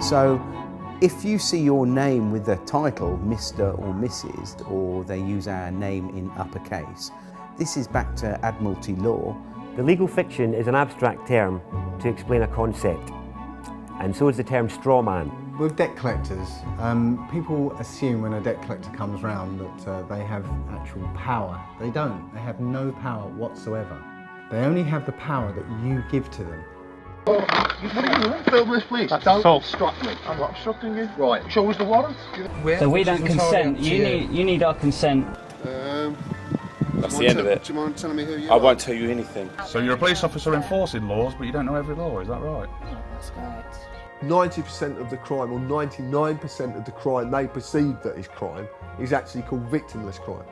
So if you see your name with the title Mr. or Mrs., or they use our name in uppercase, this is back to Admiralty law. The legal fiction is an abstract term to explain a concept, and so is the term straw man. With debt collectors, people assume when a debt collector comes round that they have actual power. They don't. They have no power whatsoever. They only have the power that you give to them. What are you doing? Film this, please. Don't obstruct me. I'm not obstructing you. Right. Show us the warrant. So we don't consent. You need our consent. That's the end of it. Do you mind telling me who you I are? won't tell you anything. So you're a police officer enforcing laws, but you don't know every law, is that right? That's correct. 90% of the crime, or 99% of the crime they perceive that is crime, is actually called victimless crime.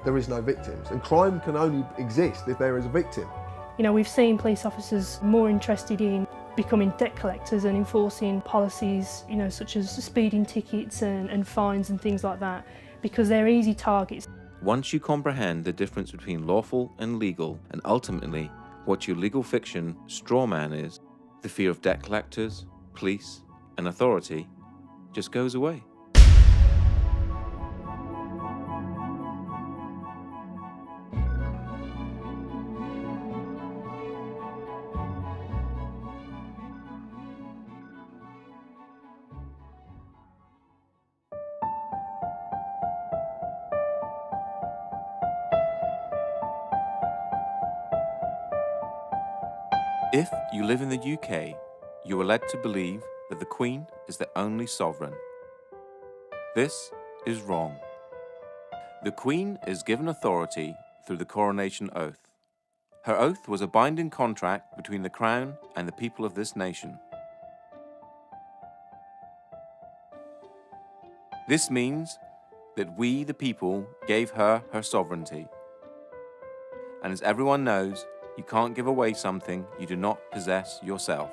There is no victims, and crime can only exist if there is a victim. You know, we've seen police officers more interested in becoming debt collectors and enforcing policies, you know, such as speeding tickets and fines and things like that, because they're easy targets. Once you comprehend the difference between lawful and legal, and ultimately what your legal fiction straw man is, the fear of debt collectors, police, and authority just goes away. If you live in the UK, you are led to believe that the Queen is the only sovereign. This is wrong. The Queen is given authority through the coronation oath. Her oath was a binding contract between the Crown and the people of this nation. This means that we, the people, gave her her sovereignty. And as everyone knows, you can't give away something you do not possess yourself.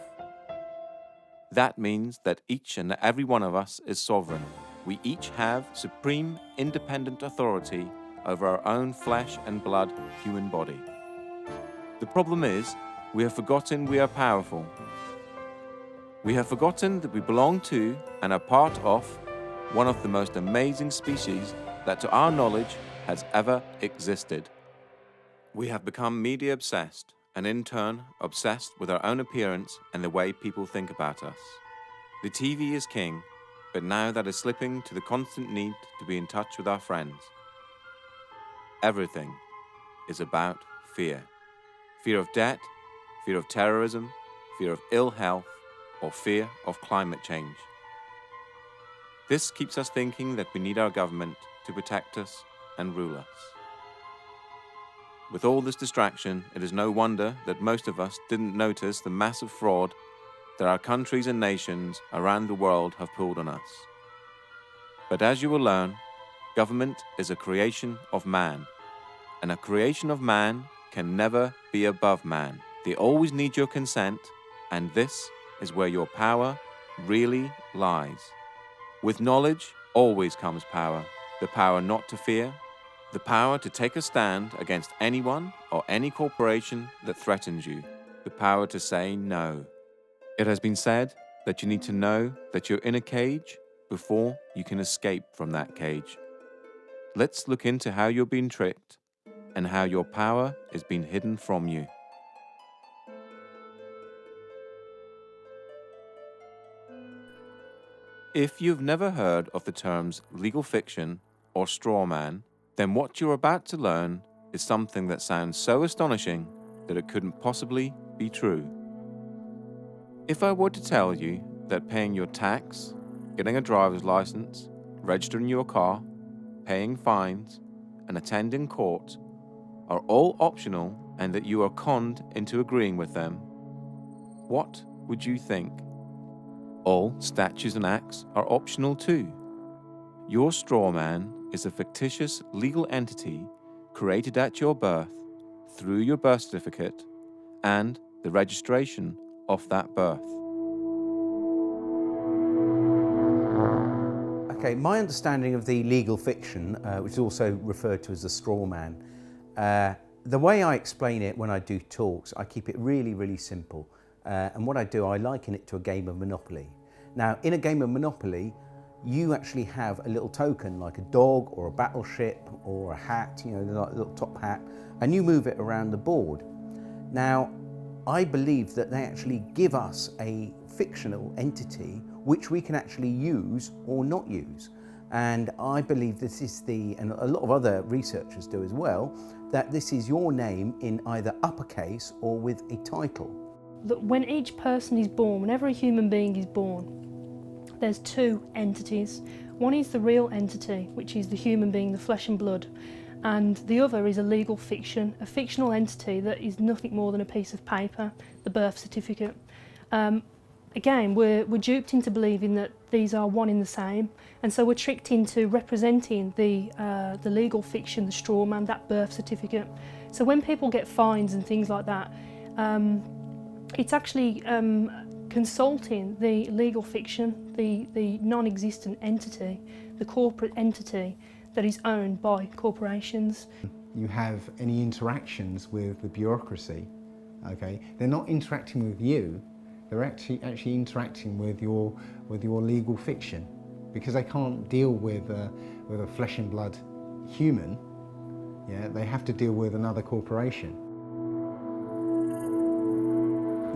That means that each and every one of us is sovereign. We each have supreme, independent authority over our own flesh and blood human body. The problem is, we have forgotten we are powerful. We have forgotten that we belong to and are part of one of the most amazing species that to our knowledge has ever existed. We have become media obsessed, and in turn obsessed with our own appearance and the way people think about us. The TV is king, but now that is slipping to the constant need to be in touch with our friends. Everything is about fear. Fear of debt, fear of terrorism, fear of ill health, or fear of climate change. This keeps us thinking that we need our government to protect us and rule us. With all this distraction, it is no wonder that most of us didn't notice the massive fraud that our countries and nations around the world have pulled on us. But as you will learn, government is a creation of man, and a creation of man can never be above man. They always need your consent, and this is where your power really lies. With knowledge always comes power, the power not to fear, the power to take a stand against anyone or any corporation that threatens you, the power to say no. It has been said that you need to know that you're in a cage before you can escape from that cage. Let's look into how you're being tricked and how your power is being hidden from you. If you've never heard of the terms legal fiction or straw man, then what you're about to learn is something that sounds so astonishing that it couldn't possibly be true. If I were to tell you that paying your tax, getting a driver's license, registering your car, paying fines, and attending court are all optional and that you are conned into agreeing with them, what would you think? All statutes and acts are optional too. Your straw man is a fictitious legal entity created at your birth through your birth certificate and the registration of that birth. Okay, my understanding of the legal fiction, which is also referred to as the straw man, the way I explain it when I do talks, I keep it really, really simple. And what I do, I liken it to a game of Monopoly. Now, in a game of Monopoly, you actually have a little token like a dog or a battleship or a hat, you know, like a little top hat, and you move it around the board. Now, I believe that they actually give us a fictional entity which we can actually use or not use. And I believe this is and a lot of other researchers do as well, that this is your name in either uppercase or with a title. That when each person is born, whenever a human being is born, there's two entities. One is the real entity, which is the human being, the flesh and blood, and the other is a legal fiction, a fictional entity that is nothing more than a piece of paper, the birth certificate. Again, we're duped into believing that these are one in the same, and so we're tricked into representing the legal fiction, the straw man, that birth certificate. So when people get fines and things like that, it's actually consulting the legal fiction, the non-existent entity, the corporate entity that is owned by corporations. You have any interactions with the bureaucracy, okay? They're not interacting with you, they're actually interacting with your legal fiction, because they can't deal with a flesh and blood human. Yeah, they have to deal with another corporation.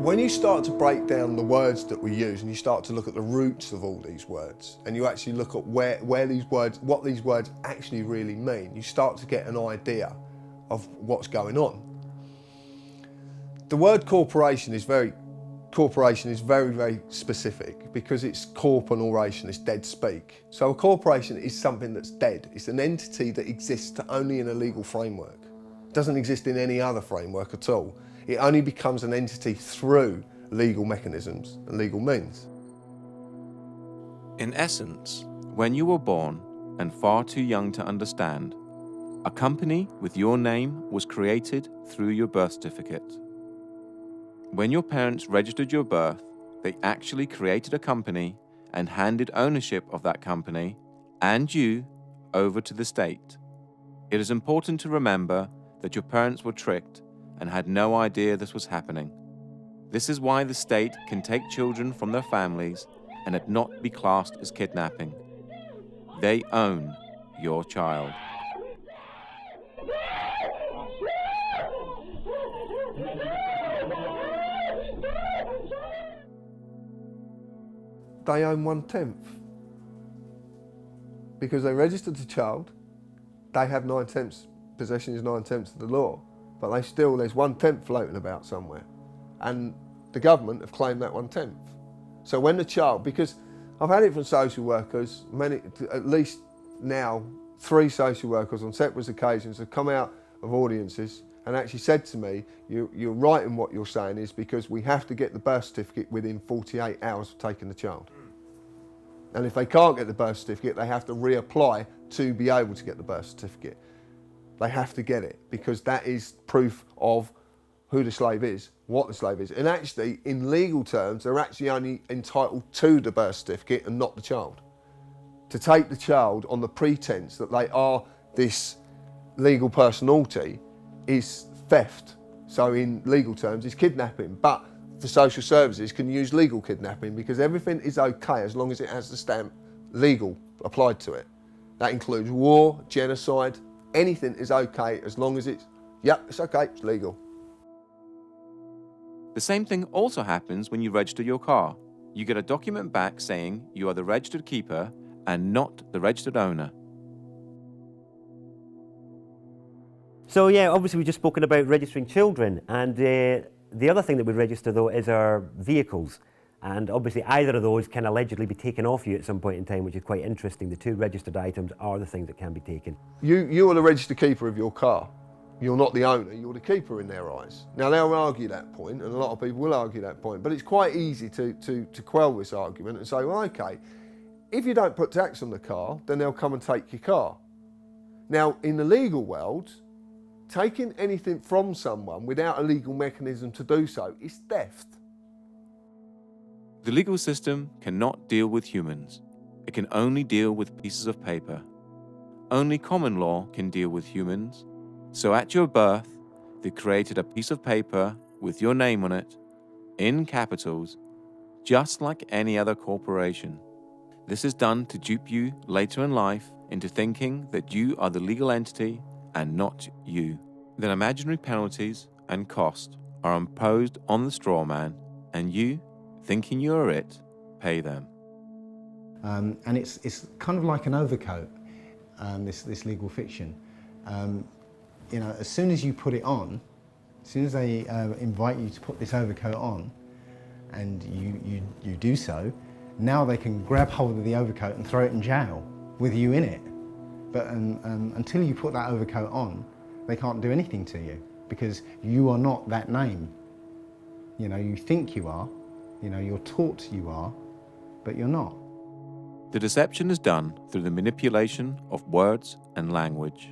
When you start to break down the words that we use and you start to look at the roots of all these words, and you actually look at what these words actually really mean, you start to get an idea of what's going on. The word corporation is very, very specific, because it's corp and oration, it's dead speak. So a corporation is something that's dead. It's an entity that exists only in a legal framework. It doesn't exist in any other framework at all. It only becomes an entity through legal mechanisms and legal means. In essence, when you were born and far too young to understand, a company with your name was created through your birth certificate. When your parents registered your birth, they actually created a company and handed ownership of that company and you over to the state. It is important to remember that your parents were tricked and had no idea this was happening. This is why the state can take children from their families and it not be classed as kidnapping. They own your child. They own 1/10. Because they registered the child, they have 9/10. Possession is 9/10 of the law. But there's 1/10 floating about somewhere. And the government have claimed that 1/10. So when the child, because I've had it from social workers, at least now, 3 social workers on separate occasions have come out of audiences and actually said to me, you're right in what you're saying, is because we have to get the birth certificate within 48 hours of taking the child. And if they can't get the birth certificate, they have to reapply to be able to get the birth certificate. They have to get it, because that is proof of who the slave is, what the slave is. And actually, in legal terms, they're actually only entitled to the birth certificate and not the child. To take the child on the pretense that they are this legal personality is theft. So in legal terms, it's kidnapping. But for social services, can use legal kidnapping, because everything is okay as long as it has the stamp legal applied to it. That includes war, genocide. Anything is okay as long as it's okay, it's legal. The same thing also happens when you register your car. You get a document back saying you are the registered keeper and not the registered owner. So yeah, obviously we've just spoken about registering children, and the other thing that we register though is our vehicles. And obviously either of those can allegedly be taken off you at some point in time, which is quite interesting. The 2 registered items are the things that can be taken. You are the registered keeper of your car. You're not the owner, you're the keeper in their eyes. Now they'll argue that point, and a lot of people will argue that point, but it's quite easy to quell this argument and say, well, okay, if you don't put tax on the car, then they'll come and take your car. Now, in the legal world, taking anything from someone without a legal mechanism to do so is theft. The legal system cannot deal with humans. It can only deal with pieces of paper. Only common law can deal with humans. So at your birth, they created a piece of paper with your name on it, in capitals, just like any other corporation. This is done to dupe you later in life into thinking that you are the legal entity and not you. Then imaginary penalties and cost are imposed on the straw man, and you, thinking you are it, pay them. And it's kind of like an overcoat, this legal fiction. You know, as soon as you put it on, as soon as they invite you to put this overcoat on, and you do so, now they can grab hold of the overcoat and throw it in jail with you in it. But until you put that overcoat on, they can't do anything to you because you are not that name. You know, you think you are, you know, you're taught you are, but you're not. The deception is done through the manipulation of words and language.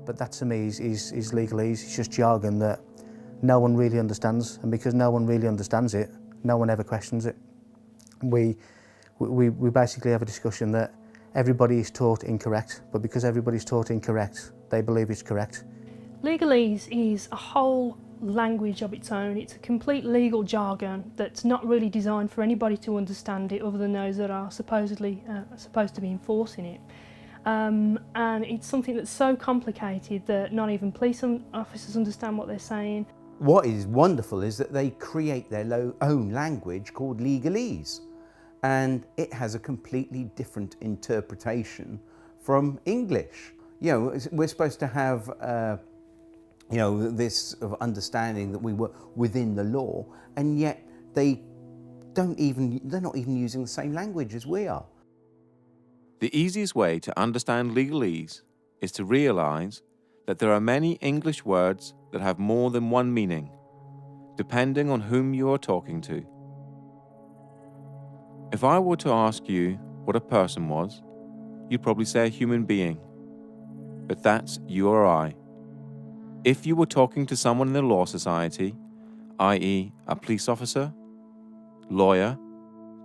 But that to me is legalese. It's just jargon that no one really understands, and because no one really understands it, no one ever questions it. We basically have a discussion that everybody is taught incorrect, but because everybody's taught incorrect, they believe it's correct. Legalese is a whole language of its own. It's a complete legal jargon that's not really designed for anybody to understand it other than those that are supposedly supposed to be enforcing it. And it's something that's so complicated that not even police officers understand what they're saying. What is wonderful is that they create their own language called legalese, and it has a completely different interpretation from English. You know, we're supposed to have you know, this sort of understanding that we were within the law, and yet they're not even using the same language as we are. The easiest way to understand legalese is to realize that there are many English words that have more than one meaning, depending on whom you are talking to. If I were to ask you what a person was, you'd probably say a human being, but that's you or I. If you were talking to someone in the law society, i.e. a police officer, lawyer,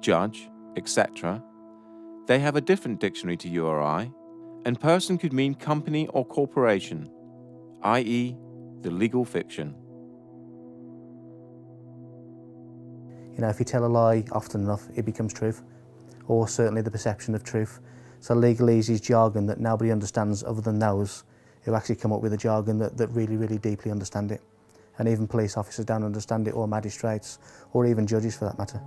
judge, etc., they have a different dictionary to you or I, and person could mean company or corporation, i.e. the legal fiction. You know, if you tell a lie often enough, it becomes truth, or certainly the perception of truth. So legalese is jargon that nobody understands other than those who actually come up with a jargon that really, really deeply understand it. And even police officers don't understand it, or magistrates, or even judges for that matter.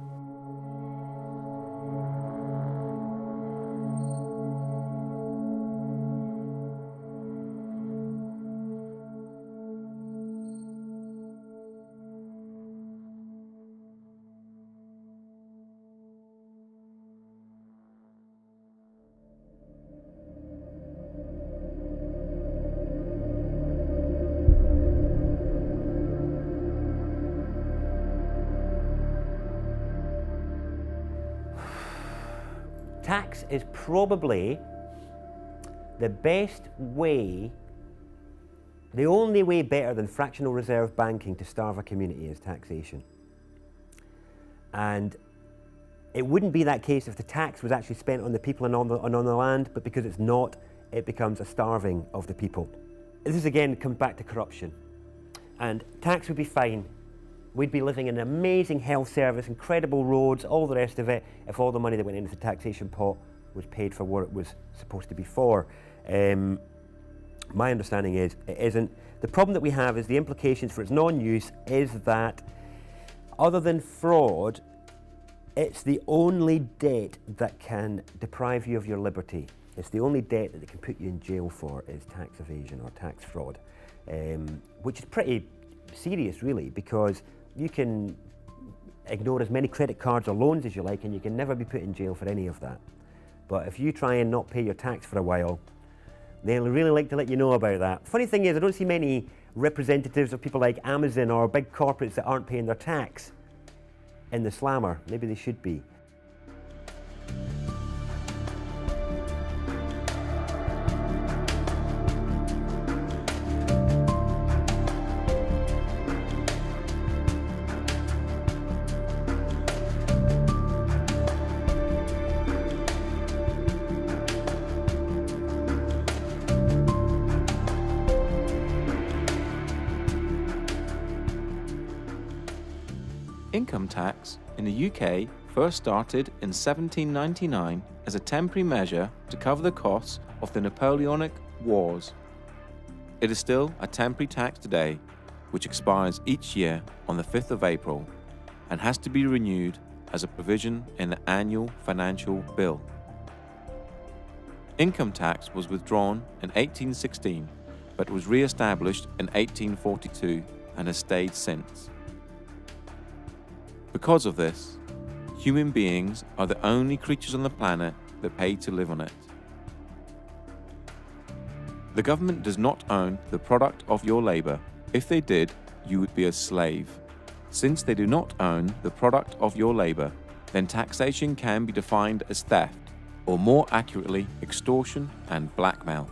Tax is probably the best way, the only way better than fractional reserve banking to starve a community is taxation. And it wouldn't be that case if the tax was actually spent on the people and on the land, but because it's not, it becomes a starving of the people. This again comes back to corruption. And tax would be fine. We'd be living in an amazing health service, incredible roads, all the rest of it, if all the money that went into the taxation pot was paid for what it was supposed to be for. My understanding is it isn't. The problem that we have is the implications for its non-use is that, other than fraud, it's the only debt that can deprive you of your liberty. It's the only debt that they can put you in jail for is tax evasion or tax fraud, which is pretty serious really, because you can ignore as many credit cards or loans as you like and you can never be put in jail for any of that. But if you try and not pay your tax for a while, they'll really like to let you know about that. Funny thing is, I don't see many representatives of people like Amazon or big corporates that aren't paying their tax in the slammer. Maybe they should be. Income tax in the UK first started in 1799 as a temporary measure to cover the costs of the Napoleonic Wars. It is still a temporary tax today, which expires each year on the 5th of April and has to be renewed as a provision in the annual financial bill. Income tax was withdrawn in 1816, but was re-established in 1842 and has stayed since. Because of this, human beings are the only creatures on the planet that pay to live on it. The government does not own the product of your labor. If they did, you would be a slave. Since they do not own the product of your labor, then taxation can be defined as theft, or more accurately, extortion and blackmail.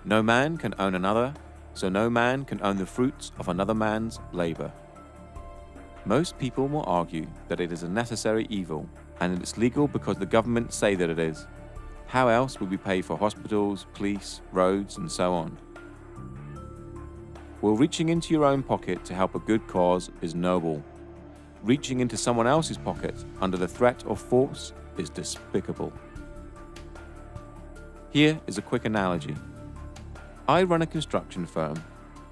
No man can own another, so no man can own the fruits of another man's labor. Most people will argue that it is a necessary evil and that it's legal because the government say that it is. How else would we pay for hospitals, police, roads, and so on? Well, reaching into your own pocket to help a good cause is noble. Reaching into someone else's pocket under the threat of force is despicable. Here is a quick analogy. I run a construction firm,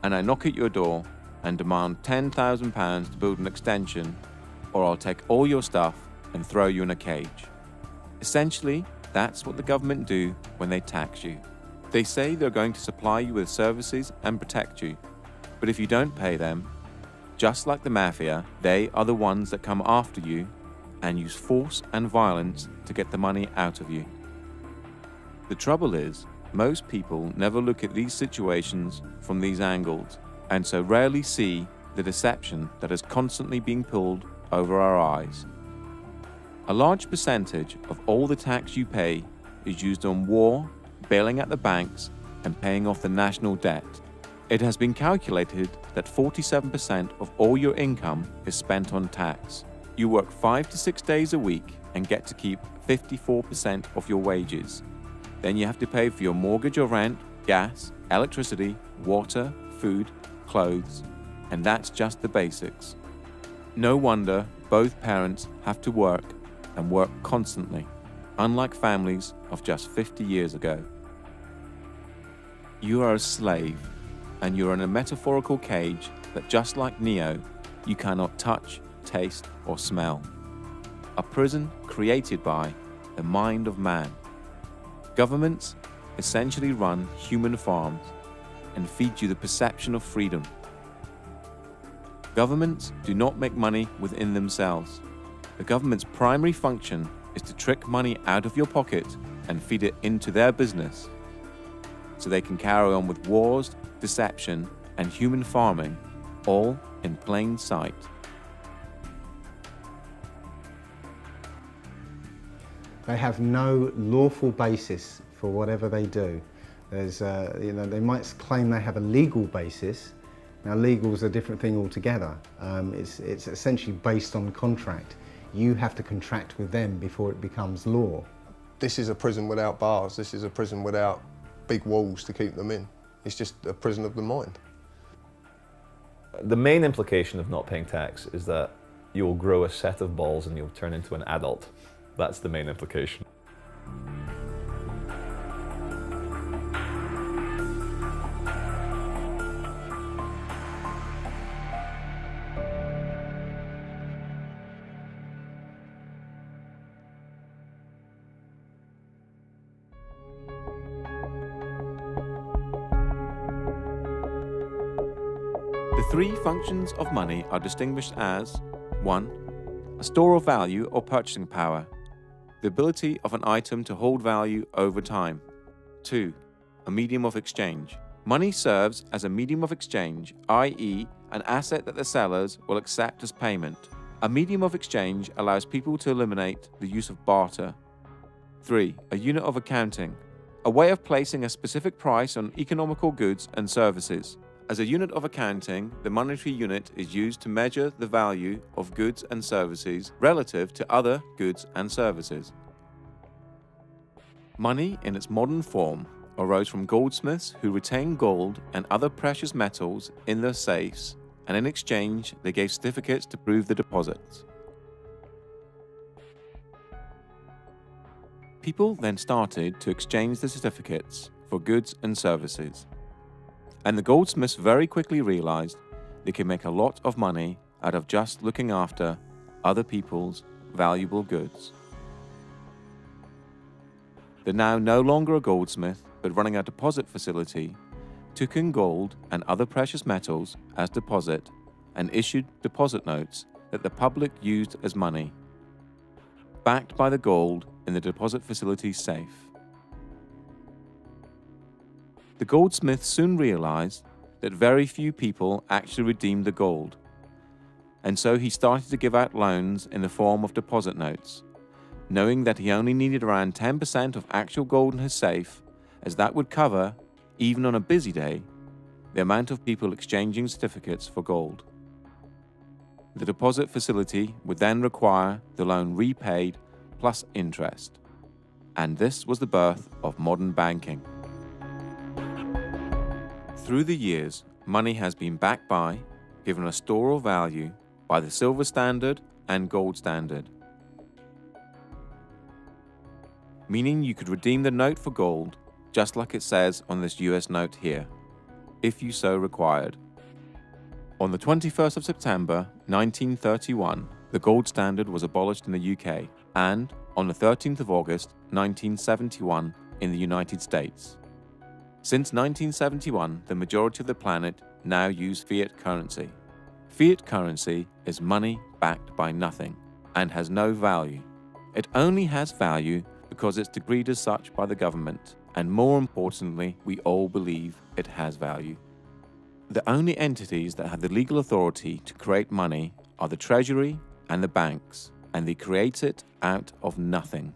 and I knock at your door and demand £10,000 to build an extension, or I'll take all your stuff and throw you in a cage. Essentially, that's what the government do when they tax you. They say they're going to supply you with services and protect you, but if you don't pay them, just like the mafia, they are the ones that come after you and use force and violence to get the money out of you. The trouble is, most people never look at these situations from these angles, and so rarely see the deception that is constantly being pulled over our eyes. A large percentage of all the tax you pay is used on war, bailing out the banks, and paying off the national debt. It has been calculated that 47% of all your income is spent on tax. You work 5 to 6 days a week and get to keep 54% of your wages. Then you have to pay for your mortgage or rent, gas, electricity, water, food, clothes, and that's just the basics. No wonder both parents have to work and work constantly, unlike families of just 50 years ago. You are a slave, and you're in a metaphorical cage that, just like Neo, you cannot touch, taste, or smell. A prison created by the mind of man. Governments essentially run human farms and feed you the perception of freedom. Governments do not make money within themselves. The government's primary function is to trick money out of your pocket and feed it into their business, so they can carry on with wars, deception, and human farming, all in plain sight. They have no lawful basis for whatever they do. There's, they might claim they have a legal basis. Now, legal is a different thing altogether. It's essentially based on contract. You have to contract with them before it becomes law. This is a prison without bars. This is a prison without big walls to keep them in. It's just a prison of the mind. The main implication of not paying tax is that you'll grow a set of balls and you'll turn into an adult. That's the main implication. The three functions of money are distinguished as 1. A store of value or purchasing power, the ability of an item to hold value over time. 2. A medium of exchange. Money serves as a medium of exchange, i.e. an asset that the sellers will accept as payment. A medium of exchange allows people to eliminate the use of barter. 3. A unit of accounting, a way of placing a specific price on economical goods and services. As a unit of accounting, the monetary unit is used to measure the value of goods and services relative to other goods and services. Money in its modern form arose from goldsmiths who retained gold and other precious metals in their safes and in exchange they gave certificates to prove the deposits. People then started to exchange the certificates for goods and services, and the goldsmiths very quickly realized they could make a lot of money out of just looking after other people's valuable goods. They're now no longer a goldsmith, but running a deposit facility, took in gold and other precious metals as deposit and issued deposit notes that the public used as money, backed by the gold in the deposit facility's safe. The goldsmith soon realized that very few people actually redeemed the gold, and so he started to give out loans in the form of deposit notes, knowing that he only needed around 10% of actual gold in his safe, as that would cover, even on a busy day, the amount of people exchanging certificates for gold. The deposit facility would then require the loan repaid plus interest, and this was the birth of modern banking. Through the years, money has been backed by, given a store of value, by the silver standard and gold standard, meaning you could redeem the note for gold, just like it says on this US note here, if you so required. On the 21st of September 1931, the gold standard was abolished in the UK, and on the 13th of August 1971 in the United States. Since 1971, the majority of the planet now use fiat currency. Fiat currency is money backed by nothing and has no value. It only has value because it's decreed as such by the government, and more importantly, we all believe it has value. The only entities that have the legal authority to create money are the Treasury and the banks, and they create it out of nothing.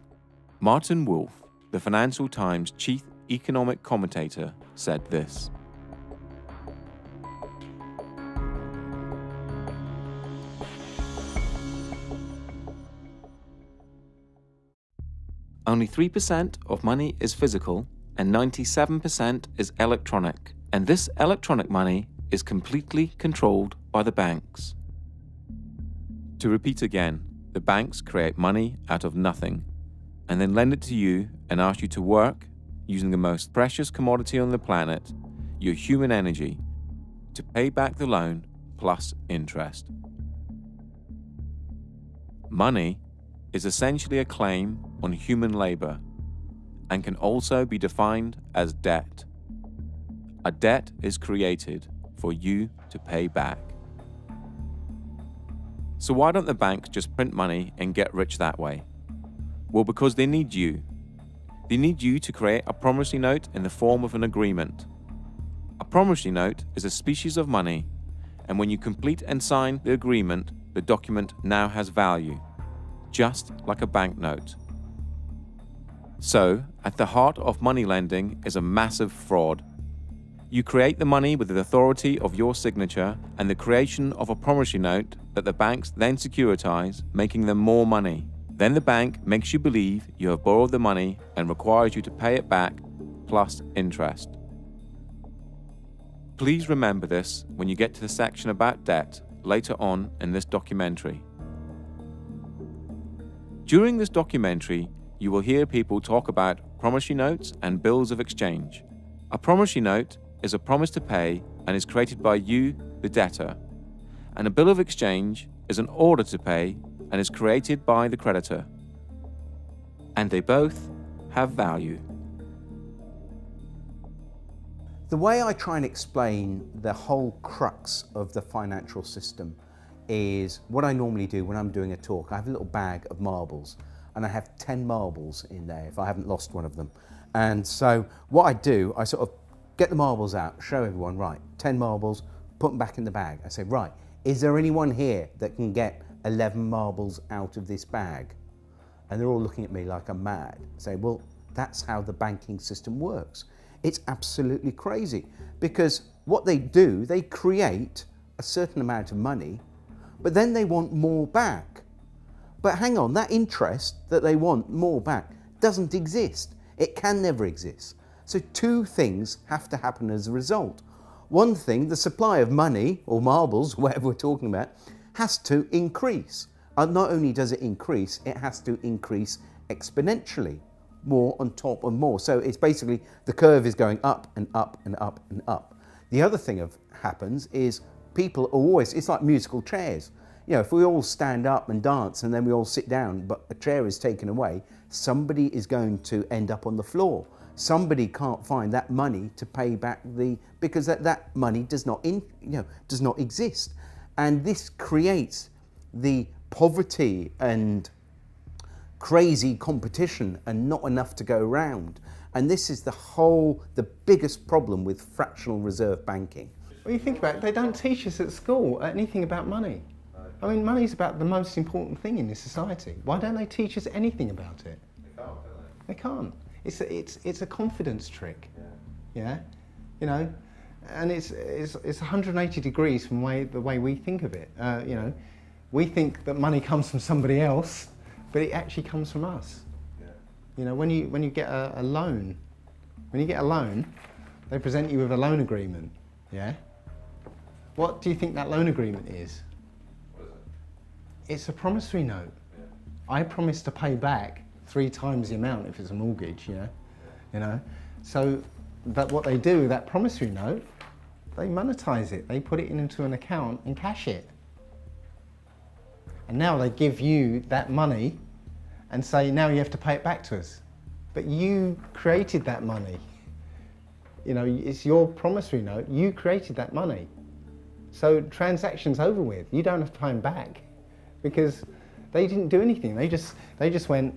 Martin Wolf, the Financial Times chief economic commentator, said this: only 3% of money is physical and 97% is electronic, and this electronic money is completely controlled by the banks. To repeat again, the banks create money out of nothing and then lend it to you and ask you to work using the most precious commodity on the planet, your human energy, to pay back the loan plus interest. Money is essentially a claim on human labor and can also be defined as debt. A debt is created for you to pay back. So why don't the banks just print money and get rich that way? Well, because they need you. They need you to create a promissory note in the form of an agreement. A promissory note is a species of money, and when you complete and sign the agreement, the document now has value, just like a banknote. So, at the heart of money lending is a massive fraud. You create the money with the authority of your signature and the creation of a promissory note that the banks then securitize, making them more money. Then the bank makes you believe you have borrowed the money and requires you to pay it back plus interest. Please remember this when you get to the section about debt later on in this documentary. During this documentary, you will hear people talk about promissory notes and bills of exchange. A promissory note is a promise to pay and is created by you, the debtor, and a bill of exchange is an order to pay and is created by the creditor. And they both have value. The way I try and explain the whole crux of the financial system is what I normally do when I'm doing a talk. I have a little bag of marbles and I have 10 marbles in there if I haven't lost one of them. And so what I do, I sort of get the marbles out, show everyone, right, 10 marbles, put them back in the bag. I say, right, is there anyone here that can get 11 marbles out of this bag? And they're all looking at me like I'm mad. I say, well, that's how the banking system works. It's absolutely crazy because what they do, they create a certain amount of money, but then they want more back. But hang on, that interest that they want more back doesn't exist. It can never exist. So two things have to happen as a result. one thing, the supply of money, or marbles, whatever we're talking about, has to increase. And not only does it increase, it has to increase exponentially, more on top of more. So it's basically, the curve is going up and up and up and up. The other thing that happens is people are always, it's like musical chairs. You know, if we all stand up and dance and then we all sit down, but a chair is taken away, somebody is going to end up on the floor. Somebody can't find that money to pay back because that money does not exist. And this creates the poverty and crazy competition and not enough to go around. And this is the biggest problem with fractional reserve banking. Well, you think about it, they don't teach us at school anything about money. I mean, money's about the most important thing in this society. Why don't they teach us anything about it? They can't. It's a confidence trick. Yeah? You know, and it's 180 degrees from the way we think of it. You know, we think that money comes from somebody else, but it actually comes from us. You know, when you get a loan, they present you with a loan agreement. Yeah? What do you think that loan agreement is? What is it? It's a promissory note. Yeah. I promise to pay back 3 times the amount if it's a mortgage, you know. So what they do, that promissory note, they monetize it. They put it into an account and cash it. And now they give you that money and say, now you have to pay it back to us. But you created that money. You know, it's your promissory note. You created that money. So transaction's over with. You don't have to pay them back because they didn't do anything. They just went,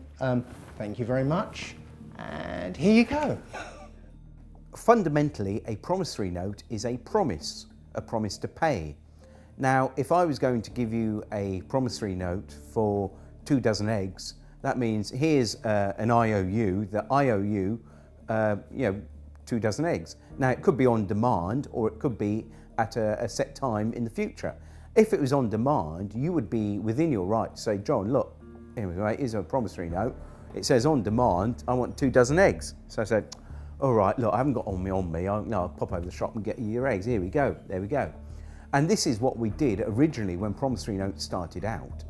thank you very much, and here you go. Fundamentally, a promissory note is a promise to pay. Now, if I was going to give you a promissory note for 2 dozen eggs, that means here's an IOU, the IOU, 2 dozen eggs. Now, it could be on demand or it could be at a set time in the future. If it was on demand, you would be within your right to say, John, look, here's a promissory note. It says on demand, I want 2 dozen eggs. So I said, all right, look, I haven't got on me. I'll pop over the shop and get you your eggs. Here we go, there we go. And this is what we did originally when promissory notes started out,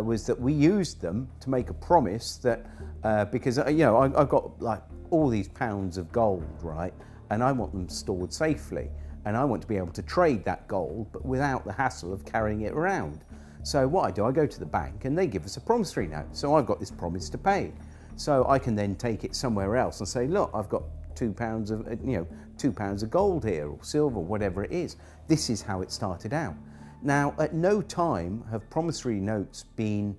was that we used them to make a promise that, because, I've got like all these pounds of gold, right? And I want them stored safely. And I want to be able to trade that gold, but without the hassle of carrying it around. So what I do, I go to the bank and they give us a promissory note. So I've got this promise to pay. So I can then take it somewhere else and say, look, I've got £2 of, 2 pounds of gold here, or silver, whatever it is. This is how it started out. Now, at no time have promissory notes been,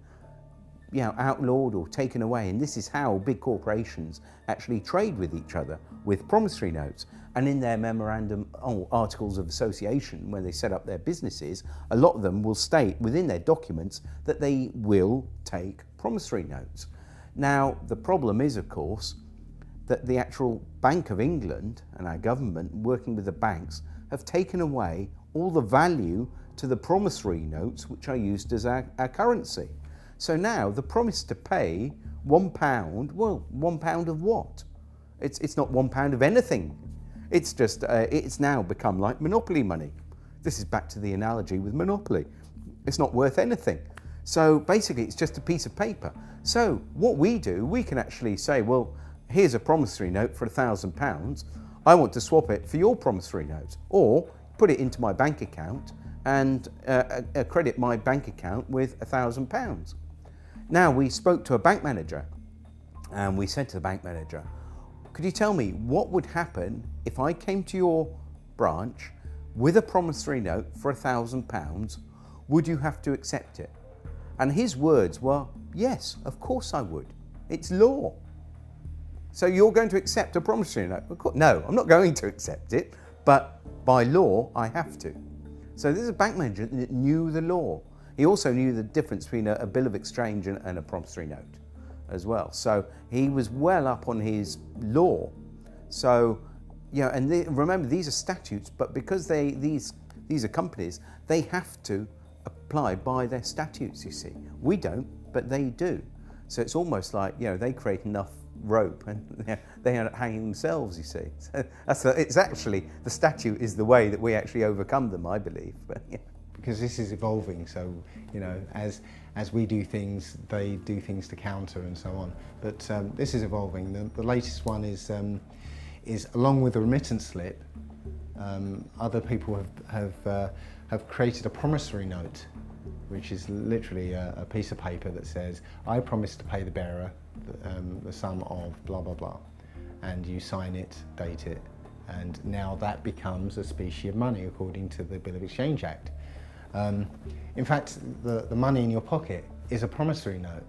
outlawed or taken away. And this is how big corporations actually trade with each other, with promissory notes. And in their memorandum articles of association, when they set up their businesses, a lot of them will state within their documents that they will take promissory notes. Now, the problem is, of course, that the actual Bank of England and our government, working with the banks, have taken away all the value to the promissory notes, which are used as our currency. So now the promise to pay £1, well, £1 of what? It's not £1 of anything. It's just, it's now become like monopoly money. This is back to the analogy with monopoly. It's not worth anything. So basically it's just a piece of paper. So what we do, we can actually say, well, here's a promissory note for £1,000. I want to swap it for your promissory note, or put it into my bank account and credit my bank account with £1,000. Now, we spoke to a bank manager and we said to the bank manager, could you tell me what would happen if I came to your branch with a promissory note for £1,000? Would you have to accept it? And his words were, yes, of course I would. It's law. So you're going to accept a promissory note? No, I'm not going to accept it, but by law, I have to. So this is a bank manager that knew the law. He also knew the difference between a bill of exchange and a promissory note as well. So he was well up on his law. So, and remember, these are statutes, but because these are companies, they have to apply by their statutes, you see. We don't, but they do. So it's almost like, you know, they create enough rope and they end up hanging themselves, you see. So it's actually, the statute is the way that we actually overcome them, I believe. But, yeah. Because this is evolving, so, you know, as we do things, they do things to counter and so on. But this is evolving. The latest one is along with the remittance slip, other people have created a promissory note, which is literally a piece of paper that says, I promise to pay the bearer the sum of blah, blah, blah. And you sign it, date it, and now that becomes a specie of money according to the Bill of Exchange Act. In fact, the money in your pocket is a promissory note.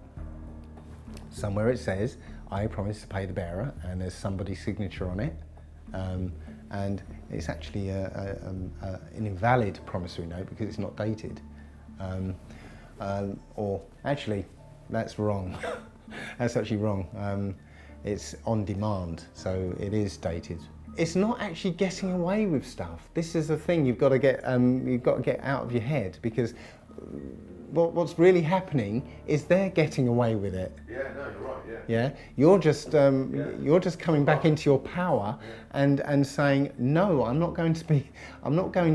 Somewhere it says, I promise to pay the bearer, and there's somebody's signature on it. And it's actually an invalid promissory note because it's not dated. Or actually, that's wrong. That's actually wrong. It's on demand, so it is dated. It's not actually getting away with stuff. This is the thing you've got to get out of your head, because what's really happening is they're getting away with it. Yeah, no, you're right. Yeah, you're just coming back into your power and saying, no, I'm not going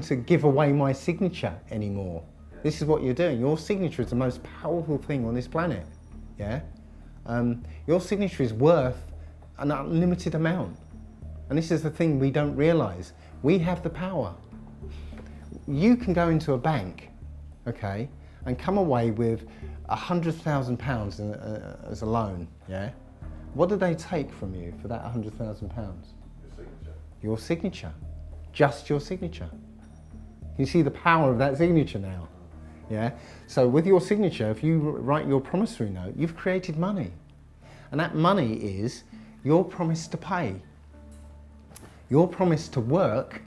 to give away my signature anymore. This is what you're doing. Your signature is the most powerful thing on this planet. Yeah, your signature is worth an unlimited amount, and this is the thing we don't realise. We have the power. You can go into a bank, okay, and come away with £100,000 as a loan, yeah? What do they take from you for that £100,000? Your signature. Your signature. Just your signature. You see the power of that signature now, yeah? So with your signature, if you write your promissory note, you've created money. And that money is your promise to pay. Your promise to work,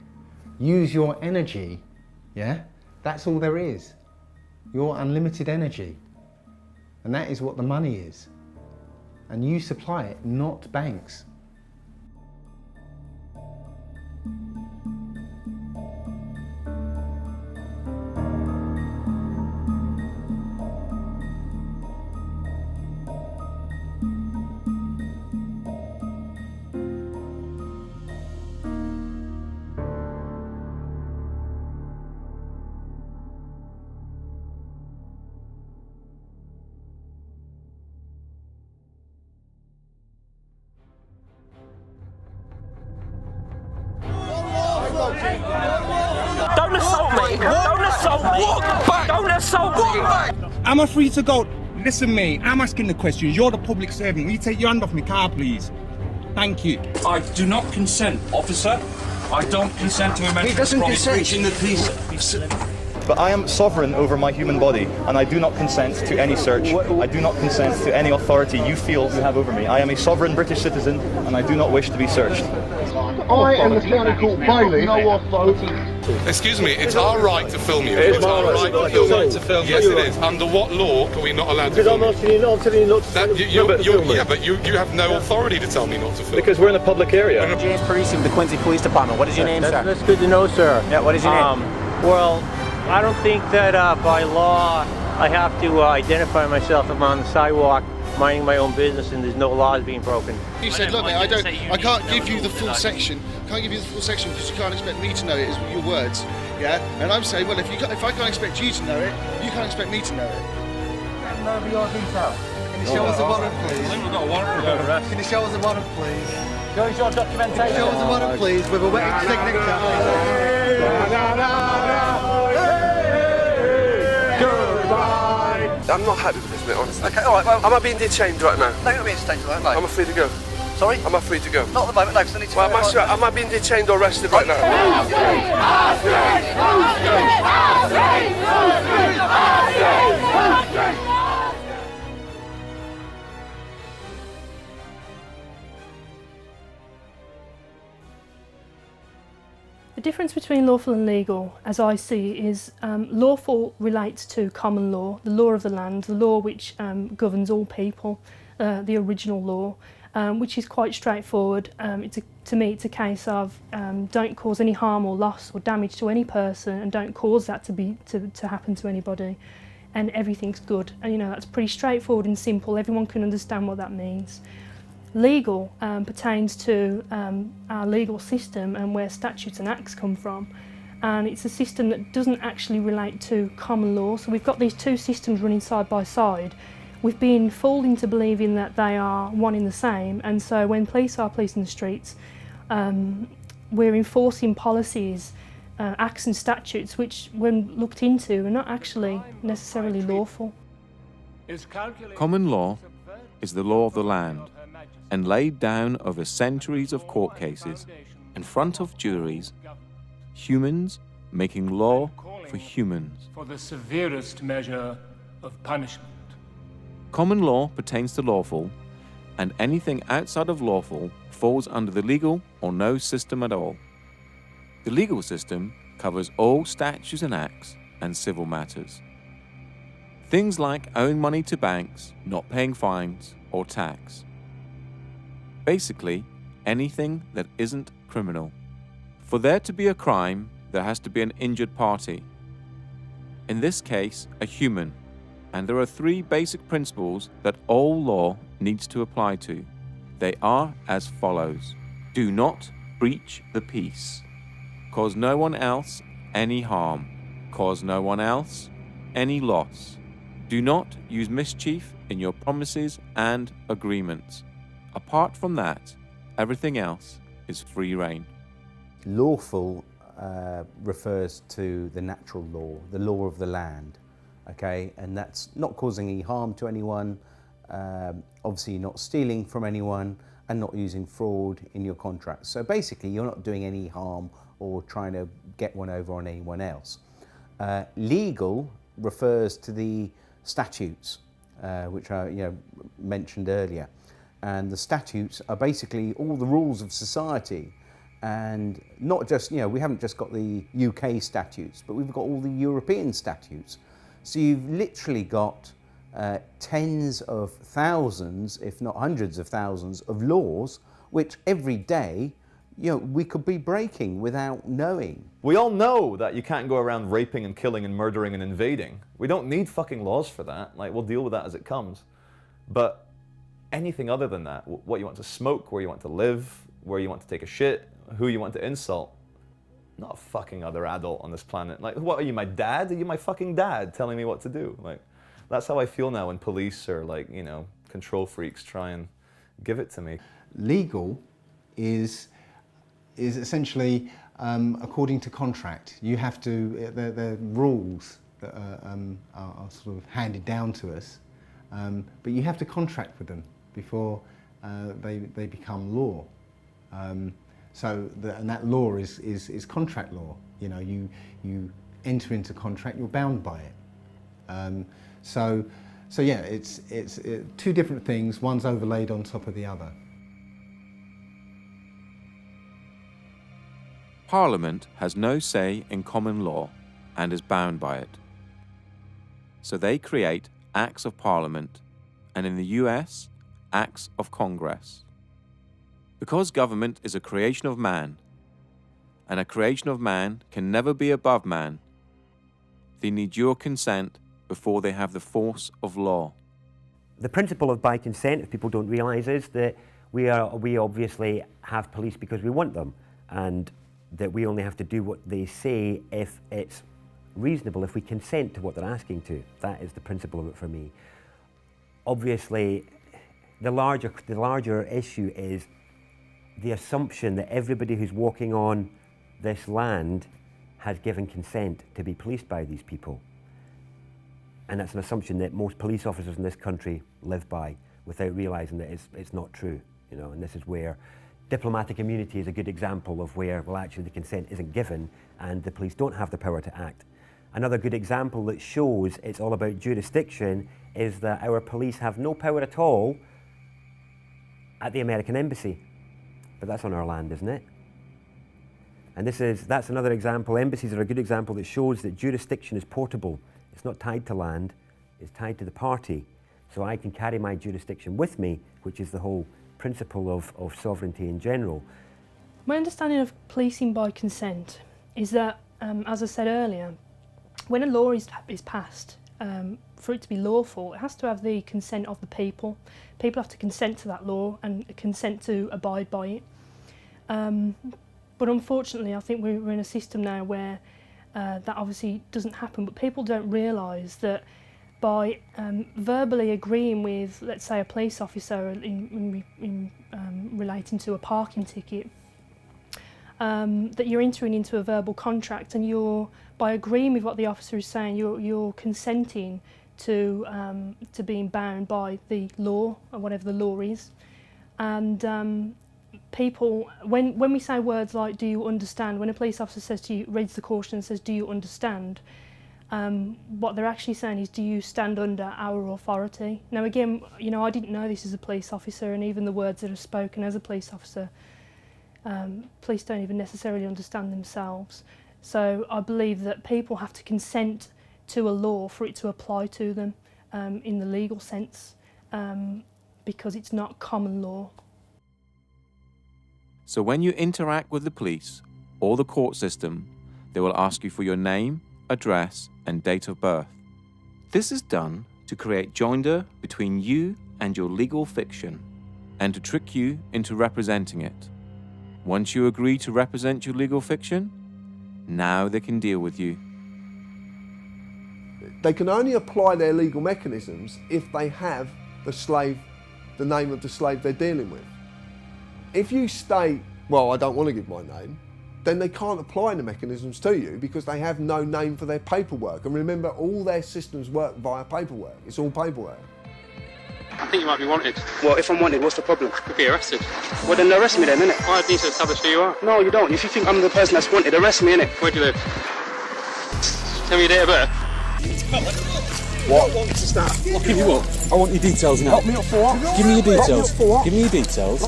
use your energy, yeah? That's all there is. Your unlimited energy. And that is what the money is. And you supply it, not banks. Don't assault me! Don't assault me! Walk back! Don't assault me! Walk back! Am I free to go? Listen, mate, I'm asking the questions. You're the public servant. Will you take your hand off my car, please? Thank you. I do not consent, officer. I don't consent to a mental promise breaching the peace. But I am sovereign over my human body, and I do not consent to any search. I do not consent to any authority you feel you have over me. I am a sovereign British citizen, and I do not wish to be searched. I am the county court bailiff. No authority. Excuse me, it's our right to film you. It's our right to film you. Yes, it is. Under what law are we not allowed to film you? I'm telling you not to. Yeah, but you have no authority to tell me not to film. Because we're in a public area. James Parisi with the Quincy Police Department. What is your name, sir? That's good to know, sir. Yeah, what is your name? Well, I don't think that by law I have to identify myself if I'm on the sidewalk minding my own business and there's no laws being broken. You said, look, mate, I can't give you the full section. Can't give you the full section because you can't expect me to know it. Is your words, yeah? And I'm saying, well, if I can't expect you to know it, you can't expect me to know it. Can you show us a warrant, please? I think we've got a warrant for arrest. Can you show us a warrant, please? Show us your documentation. Show us a warrant, please, with a wet signature. I'm not happy with this, mate, honestly. Okay, alright, well... Am I being detained right now? No, you're not being detained right now. Am I free to go? Sorry? Am I free to go? Not at the moment, no, because I need to... Well, am I being detained or arrested right now? The difference between lawful and legal, as I see, is lawful relates to common law, the law of the land, the law which governs all people, the original law, which is quite straightforward. To me, it's a case of don't cause any harm or loss or damage to any person, and don't cause that to happen to anybody. and everything's good. And you know, that's pretty straightforward and simple. Everyone can understand what that means. Legal pertains to our legal system and where statutes and acts come from. And it's a system that doesn't actually relate to common law. So we've got these two systems running side by side. We've been fooled into believing that they are one in the same, and so when police are policing the streets, we're enforcing policies, acts and statutes which, when looked into, are not actually necessarily lawful. Common law is the law of the land, and laid down over centuries of court cases in front of juries, humans making law for humans. For the severest measure of punishment. Common law pertains to lawful, and anything outside of lawful falls under the legal or no system at all. The legal system covers all statutes and acts and civil matters. Things like owing money to banks, not paying fines or tax. Basically, anything that isn't criminal. For there to be a crime, there has to be an injured party. In this case, a human. And there are three basic principles that all law needs to apply to. They are as follows. Do not breach the peace. Cause no one else any harm. Cause no one else any loss. Do not use mischief in your promises and agreements. Apart from that, everything else is free rein. Lawful refers to the natural law, the law of the land. Okay, and that's not causing any harm to anyone, obviously not stealing from anyone, and not using fraud in your contracts. So basically, you're not doing any harm or trying to get one over on anyone else. Legal refers to the statutes, which I mentioned earlier, and the statutes are basically all the rules of society. And not just, we haven't just got the UK statutes, but we've got all the European statutes. So you've literally got tens of thousands, if not hundreds of thousands of laws, which every day, we could be breaking without knowing. We all know that you can't go around raping and killing and murdering and invading. We don't need fucking laws for that. Like, we'll deal with that as it comes. But anything other than that, what you want to smoke, where you want to live, where you want to take a shit, who you want to insult, not a fucking other adult on this planet. Like, what are you, my dad? Are you my fucking dad telling me what to do? Like, that's how I feel now when police or control freaks try and give it to me. Legal is essentially according to contract. You have to, the rules that are sort of handed down to us, but you have to contract with them before they become law. And that law is contract law. You enter into contract, you're bound by it. So yeah, it's two different things. One's overlaid on top of the other. Parliament has no say in common law and is bound by it. So they create Acts of Parliament, and in the US, Acts of Congress. Because government is a creation of man, and a creation of man can never be above man, they need your consent before they have the force of law. The principle of by consent, if people don't realise, is that we obviously have police because we want them, and that we only have to do what they say if it's reasonable, if we consent to what they're asking to. That is the principle of it for me. Obviously, the larger issue is the assumption that everybody who's walking on this land has given consent to be policed by these people. And that's an assumption that most police officers in this country live by without realising that it's not true, and this is where diplomatic immunity is a good example of where, well, actually the consent isn't given and the police don't have the power to act. Another good example that shows it's all about jurisdiction is that our police have no power at all at the American embassy. But that's on our land, isn't it? And that's another example. Embassies are a good example that shows that jurisdiction is portable. It's not tied to land, it's tied to the party. So I can carry my jurisdiction with me, which is the whole principle of sovereignty in general. My understanding of policing by consent is that, as I said earlier, when a law is passed for it to be lawful, it has to have the consent of the people. People have to consent to that law and consent to abide by it. But unfortunately, I think we're in a system now where that obviously doesn't happen, but people don't realise that by verbally agreeing with, let's say, a police officer in relating to a parking ticket, that you're entering into a verbal contract, and by agreeing with what the officer is saying, you're consenting to being bound by the law, or whatever the law is. And people, when we say words like "do you understand," when a police officer says to you, reads the caution and says "do you understand," what they're actually saying is, do you stand under our authority? Now again, you know, I didn't know this as a police officer, and even the words that are spoken as a police officer, police don't even necessarily understand themselves. So I believe that people have to consent to a law for it to apply to them in the legal sense, because it's not common law. So when you interact with the police or the court system, they will ask you for your name, address, and date of birth. This is done to create joinder between you and your legal fiction, and to trick you into representing it. Once you agree to represent your legal fiction, now they can deal with you. They can only apply their legal mechanisms if they have the name of the slave they're dealing with. If you state, well, I don't want to give my name, then they can't apply the mechanisms to you because they have no name for their paperwork. And remember, all their systems work via paperwork. It's all paperwork. I think you might be wanted. Well, if I'm wanted, what's the problem? Could be arrested. Well, then arrest me then, innit? I need to establish who you are. No, you don't. If you think I'm the person that's wanted, arrest me, innit? Where do you live? Tell me your date of birth. What? I'll give you what? I want your details now. Lock me up for what? Give me your details. Give me your details.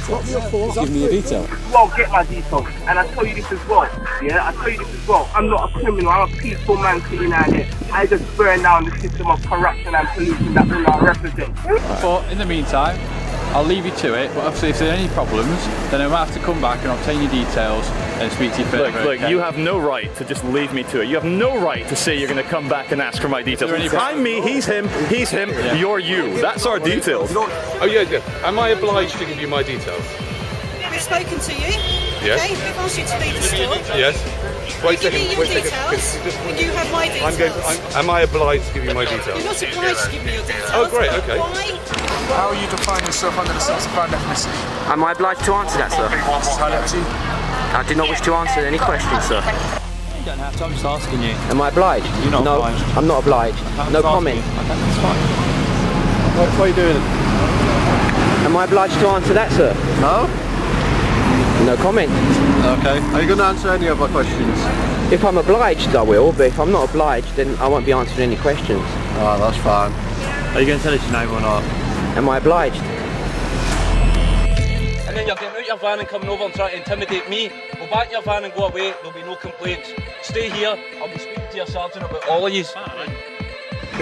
Lock me up for what? Give me your details. You won't get my details. And I tell you this as well. Yeah, I tell you this as well. I'm not a criminal. I'm a peaceful man sitting out here. I just burn down the system of corruption and pollution that we are represent. But in the meantime, I'll leave you to it. But obviously, if there are any problems, then I might have to come back and obtain your details and speak to you further. Look, you have no right to just leave me to it. You have no right to say you're going to come back and ask for my details. I'm me, he's him, yeah. You're you. That's our details. Oh yeah. Am I obliged to give you my details? We've spoken to you. Yes. Okay, we've asked you to leave the store. Yes. Wait a second. Give me your details. You have my details. Am I obliged to give you my details? You're not obliged to give me your details. Oh, great. Okay. Why? How you define yourself under the self-defined ethnicity? Am I obliged to answer that, sir? Entirely up to you. I do not wish to answer any questions, sir. You don't have to, I'm just asking you. Am I obliged? You're not no, obliged. I'm not obliged. No comment. Okay, that's fine. What are you doing? Am I obliged to answer that, sir? No. No comment. Okay. Are you going to answer any of my questions? If I'm obliged, I will, but if I'm not obliged, then I won't be answering any questions. Oh, that's fine. Are you going to tell us your name or not? Am I obliged? And then you're getting out your van and coming over and trying to intimidate me. Go back in your van and go away, there'll be no complaints. Stay here, I'll be speaking to your sergeant about all of you.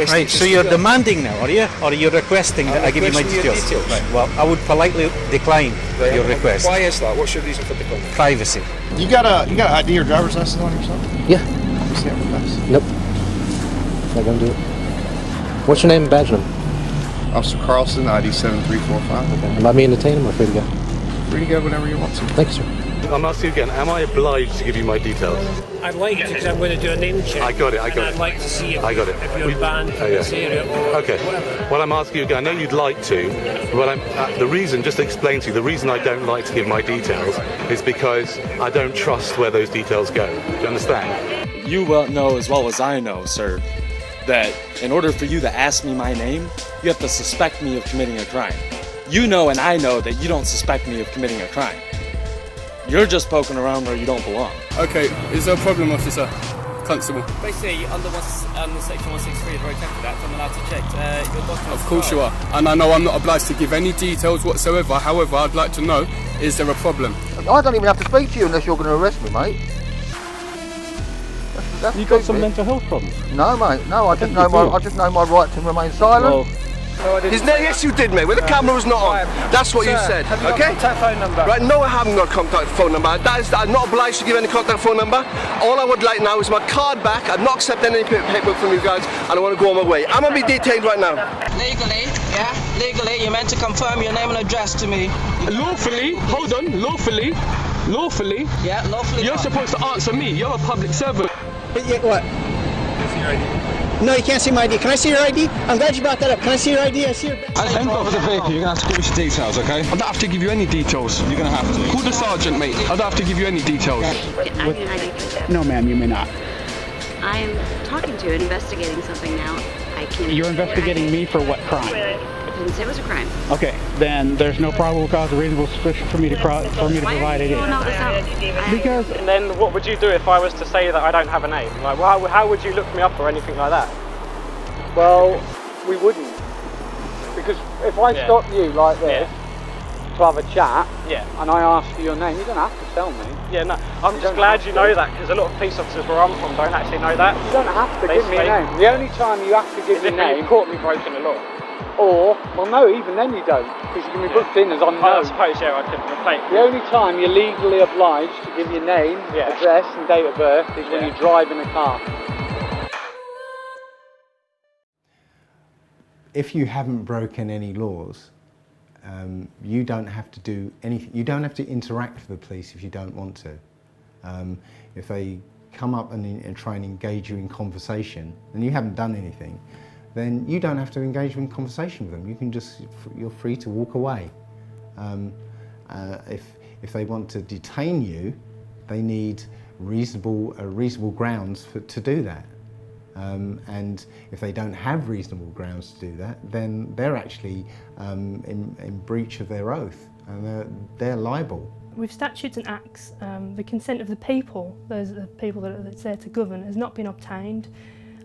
Right, so you're demanding now, are you? Or are you requesting that I give you my details? Right, well, I would politely decline your request. Why is that? What's your reason for declining? Privacy. You got an ID or driver's license on yourself? Yeah. You see it with us? Nope. Not gonna do it. What's your name and badge number? Officer Carlson, ID 7345. Okay. Am I being detained or am I free to go? Free to go whenever you want to. Thank you, sir. I'm asking you again, am I obliged to give you my details? I'd like to, because I'm going to do a name check. I got it. I'd like to see if, I got it. if you're banned from this area or okay. whatever. Well, I'm asking you again, I know you'd like to, but the reason, just to explain to you, the reason I don't like to give my details is because I don't trust where those details go. Do you understand? You well know as well as I know, sir, that in order for you to ask me my name, you have to suspect me of committing a crime. You know and I know that you don't suspect me of committing a crime. You're just poking around where you don't belong. Okay, is there a problem, officer? Constable. Basically, under section 163 of the Road Traffic Act, I'm allowed to check your documents. Of course you are. And I know I'm not obliged to give any details whatsoever. However, I'd like to know, is there a problem? I don't even have to speak to you unless you're going to arrest me, mate. You got some mental health problems? No, mate. No, I just know my right to remain silent. Well, No, I didn't. Yes, you did, mate. When the camera was not on. That's what you said. Have you got a Okay? contact phone number? Right, no, I haven't got a contact phone number. I'm not obliged to give any contact phone number. All I would like now is my card back. I'm not accepting any paperwork from you guys, and I want to go on my way. I'm going to be detained right now. Legally, yeah? Legally, you're meant to confirm your name and address to me. Lawfully? Hold on. Lawfully? Lawfully? Yeah, lawfully. You're supposed to answer me. You're a public servant. What? No, you can't see my ID. Can I see your ID? I'm glad you brought that up. Can I see your ID? I see your... I ain't got the vehicle. You're going to have to give us your details, okay? I don't have to give you any details. You're going to have to. Call the sergeant, mate. I don't have to give you any details. I need ID, please. No, ma'am, you may not. I am talking to and investigating something now. I can't. You're investigating me for what crime? I didn't say it was a crime. Okay, then there's no probable cause or reasonable suspicion for me to provide ID. All this out. Because And then what would you do if I was to say that I don't have a name? Like, how would you look me up or anything like that? well, we wouldn't. Because if I stop you like this to have a chat, and I ask for your name, you don't have to tell me. Yeah, no, I'm just glad you know that, because a lot of police officers where I'm from don't actually know that. You don't have to give me a name. The only time you have to give me a name... You've caught me breaking the law. Or, well no, even then you don't, because you can be booked in as unknown. I suppose, I could replace. The only time you're legally obliged to give your name, address and date of birth is when you drive in a car. If you haven't broken any laws, you don't have to do anything. You don't have to interact with the police if you don't want to. If they come up and try and engage you in conversation, and you haven't done anything, then you don't have to engage in conversation with them. You can you're free to walk away. If they want to detain you, they need reasonable grounds to do that. And if they don't have reasonable grounds to do that, then they're actually in breach of their oath, and they're liable. With statutes and acts, the consent of the people, those are the people that's there to govern, has not been obtained.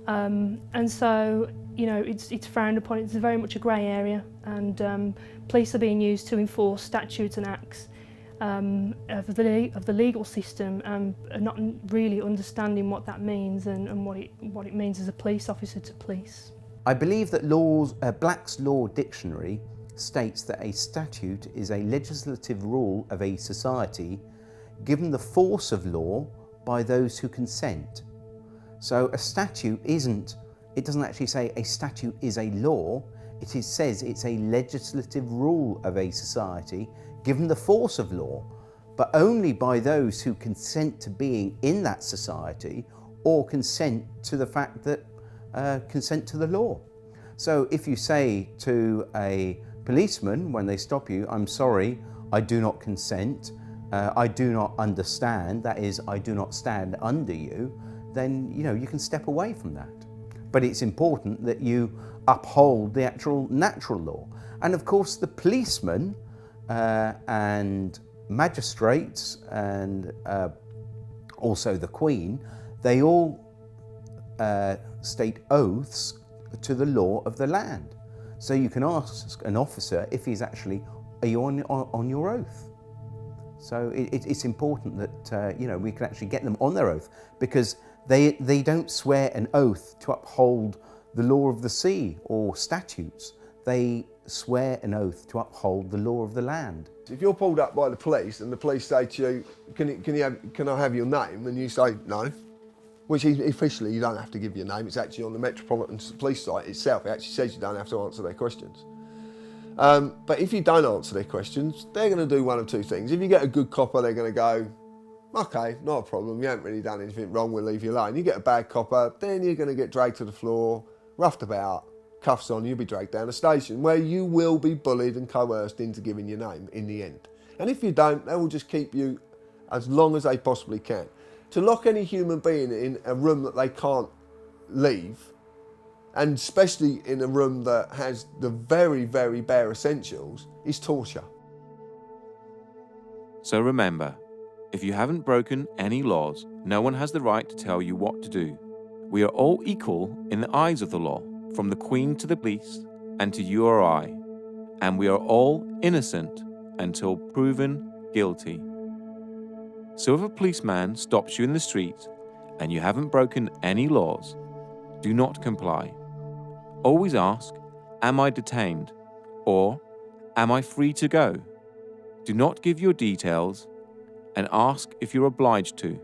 And so, it's frowned upon. It's very much a grey area, and police are being used to enforce statutes and acts of the legal system, and not really understanding what that means and what it means as a police officer to police. I believe that Black's Law Dictionary states that a statute is a legislative rule of a society given the force of law by those who consent. So a statute it doesn't actually say a statute is a law, it says it's a legislative rule of a society given the force of law, but only by those who consent to being in that society or consent to the fact that consent to the law. So if you say to a policeman when they stop you, I'm sorry, I do not consent, I do not understand, that is, I do not stand under you, then you can step away from that. But it's important that you uphold the actual natural law. And of course the policemen and magistrates and also the Queen, they all state oaths to the law of the land. So you can ask an officer if he's actually, are you on your oath? So it's important that we can actually get them on their oath, because they don't swear an oath to uphold the law of the sea or statutes. They swear an oath to uphold the law of the land. If you're pulled up by the police and the police say to you, can I have your name? And you say no, which officially you don't have to give your name. It's actually on the Metropolitan Police site itself. It actually says you don't have to answer their questions. But if you don't answer their questions, they're going to do one of two things. If you get a good copper, they're going to go, okay, not a problem, you haven't really done anything wrong, we'll leave you alone. You get a bad copper, then you're going to get dragged to the floor, roughed about, cuffs on, you'll be dragged down a station where you will be bullied and coerced into giving your name in the end. And if you don't, they will just keep you as long as they possibly can. To lock any human being in a room that they can't leave, and especially in a room that has the very, very bare essentials, is torture. So remember, if you haven't broken any laws, no one has the right to tell you what to do. We are all equal in the eyes of the law, from the Queen to the police and to you or I, and we are all innocent until proven guilty. So if a policeman stops you in the street and you haven't broken any laws, do not comply. Always ask, am I detained? Or, am I free to go? Do not give your details and ask if you're obliged to.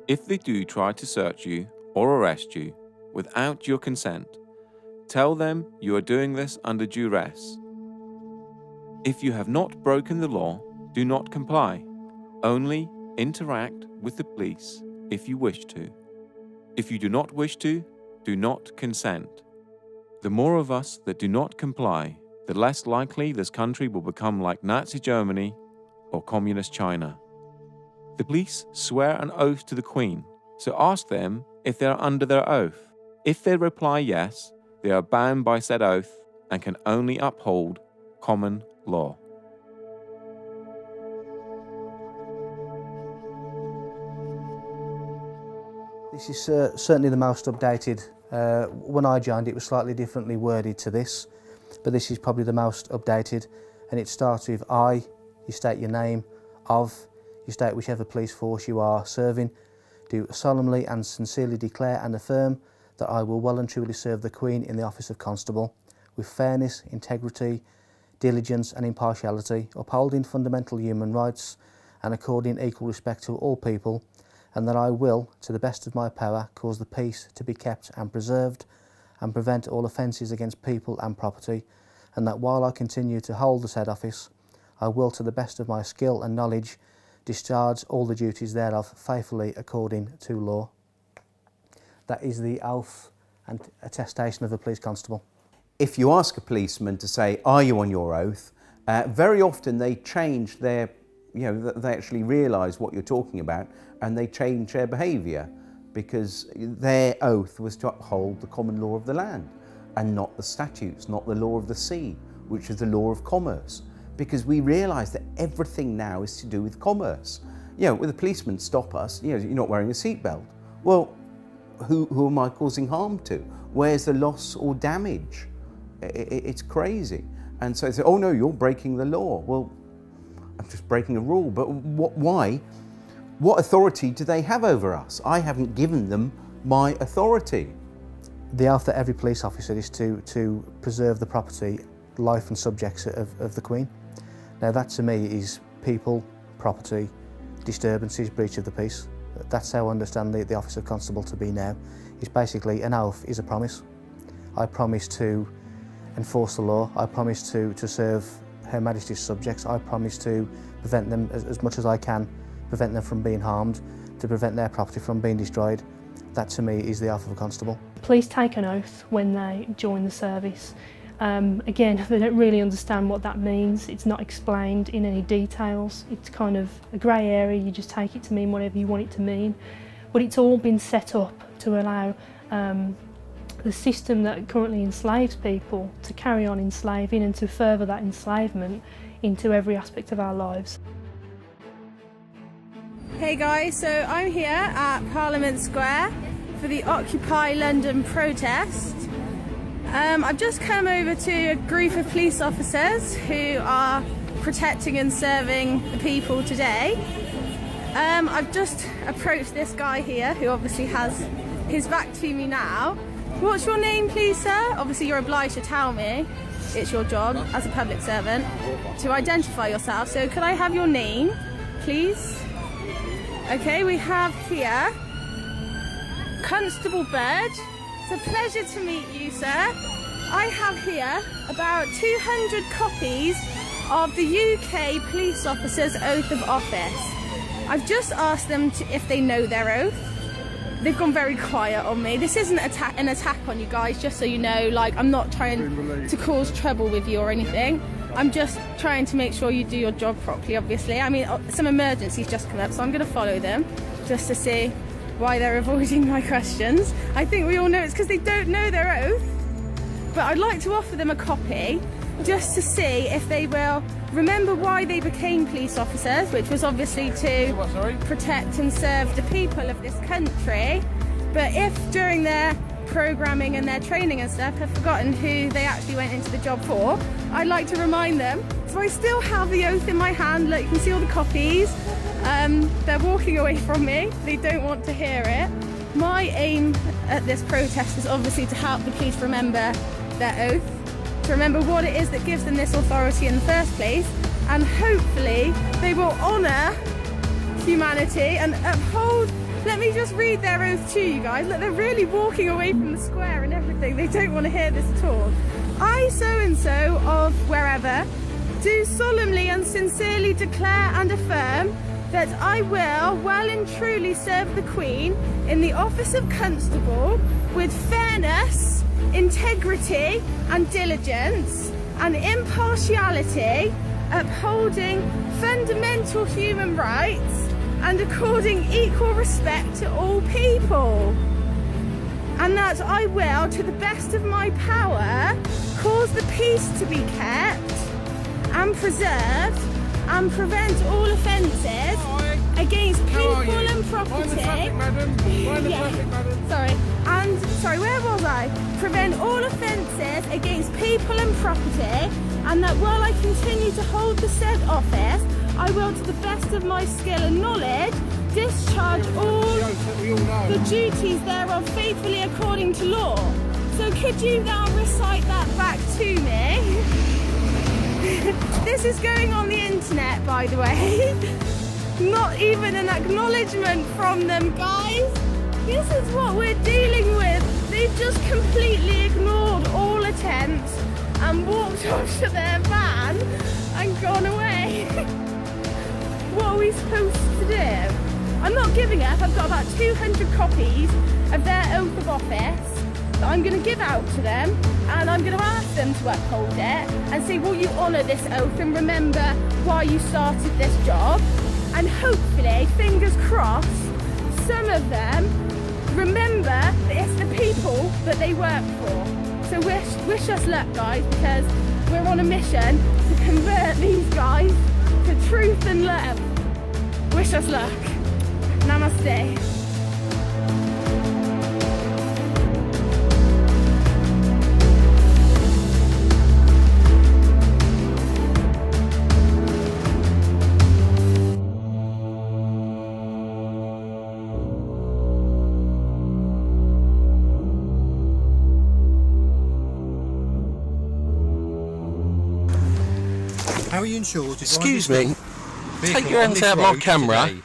If they do try to search you or arrest you without your consent, tell them you are doing this under duress. If you have not broken the law, do not comply. Only interact with the police if you wish to. If you do not wish to, do not consent. The more of us that do not comply, the less likely this country will become like Nazi Germany or Communist China. The police swear an oath to the Queen, so ask them if they are under their oath. If they reply yes, they are bound by said oath and can only uphold common law. This is certainly the most updated. When I joined, it was slightly differently worded to this, but this is probably the most updated, and it starts with I, you state your name, of, you state whichever police force you are serving, do solemnly and sincerely declare and affirm that I will well and truly serve the Queen in the office of Constable, with fairness, integrity, diligence and impartiality, upholding fundamental human rights and according equal respect to all people, and that I will, to the best of my power, cause the peace to be kept and preserved, and prevent all offences against people and property, and that while I continue to hold the said office, I will, to the best of my skill and knowledge, discharge all the duties thereof faithfully according to law. That is the oath and attestation of a police constable. If you ask a policeman to say, are you on your oath, very often they change their, they actually realise what you're talking about and they change their behaviour because their oath was to uphold the common law of the land and not the statutes, not the law of the sea, which is the law of commerce. Because we realise that everything now is to do with commerce. When the policemen stop us, you're not wearing a seatbelt. Well, who am I causing harm to? Where's the loss or damage? It's crazy. And so they say, oh no, you're breaking the law. Well, I'm just breaking a rule, but why? What authority do they have over us? I haven't given them my authority. The oath that every police officer is to preserve the property, life and subjects of the Queen. Now that to me is people, property, disturbances, breach of the peace. That's how I understand the office of constable to be now. It's basically an oath is a promise. I promise to enforce the law. I promise to serve Her Majesty's subjects. I promise to prevent them as much as I can, prevent them from being harmed, to prevent their property from being destroyed. That to me is the oath of a constable. Police take an oath when they join the service. Again, they don't really understand what that means. It's not explained in any details. It's kind of a grey area. You just take it to mean whatever you want it to mean. But it's all been set up to allow the system that currently enslaves people to carry on enslaving and to further that enslavement into every aspect of our lives. Hey guys, so I'm here at Parliament Square for the Occupy London protest. I've just come over to a group of police officers who are protecting and serving the people today. I've just approached this guy here who obviously has his back to me now. What's your name please, sir? Obviously you're obliged to tell me. It's your job as a public servant to identify yourself. So could I have your name, please? Okay, we have here Constable Bird. It's a pleasure to meet you, sir. I have here about 200 copies of the UK police officer's oath of office. I've just asked them if they know their oath. They've gone very quiet on me. This isn't an attack on you guys, just so you know. Like, I'm not trying to cause trouble with you or anything. I'm just trying to make sure you do your job properly, obviously. I mean, some emergencies just come up, so I'm going to follow them just to see why they're avoiding my questions. I think we all know it's because they don't know their oath. But I'd like to offer them a copy just to see if they will remember why they became police officers, which was obviously to protect and serve the people of this country. But if during their programming and their training and stuff have forgotten who they actually went into the job for, I'd like to remind them. So I still have the oath in my hand. Look, you can see all the copies. They're walking away from me. They don't want to hear it. My aim at this protest is obviously to help the police remember their oath, to remember what it is that gives them this authority in the first place, and hopefully they will honour humanity and uphold. Let me just read their oath to you guys. Look, they're really walking away from the square and everything. They don't want to hear this at all. I, so-and-so of wherever, do solemnly and sincerely declare and affirm that I will well and truly serve the Queen in the office of Constable with fairness, integrity and diligence and impartiality, upholding fundamental human rights and according equal respect to all people. And that I will, to the best of my power, cause the peace to be kept and preserved and prevent all offences against people and property. Sorry, where was I? Prevent all offences against people and property, and that while I continue to hold the said office, I will, to the best of my skill and knowledge, discharge all the duties thereof faithfully according to law. So could you now recite that back to me? This is going on the internet, by the way. Not even an acknowledgement from them, guys. This is what we're dealing with. They've just completely ignored all attempts and walked off to their van and gone away. What are we supposed to do? I'm not giving up. I've got about 200 copies of their oath of office that I'm going to give out to them, and I'm going to ask them to uphold it and say, will you honour this oath and remember why you started this job? And hopefully, fingers crossed, some of them remember that it's the people that they work for. So wish us luck, guys, because we're on a mission to convert these guys to truth and love. Wish us luck. Namaste. How are you insured? Excuse me, take your hands out of my camera. Today.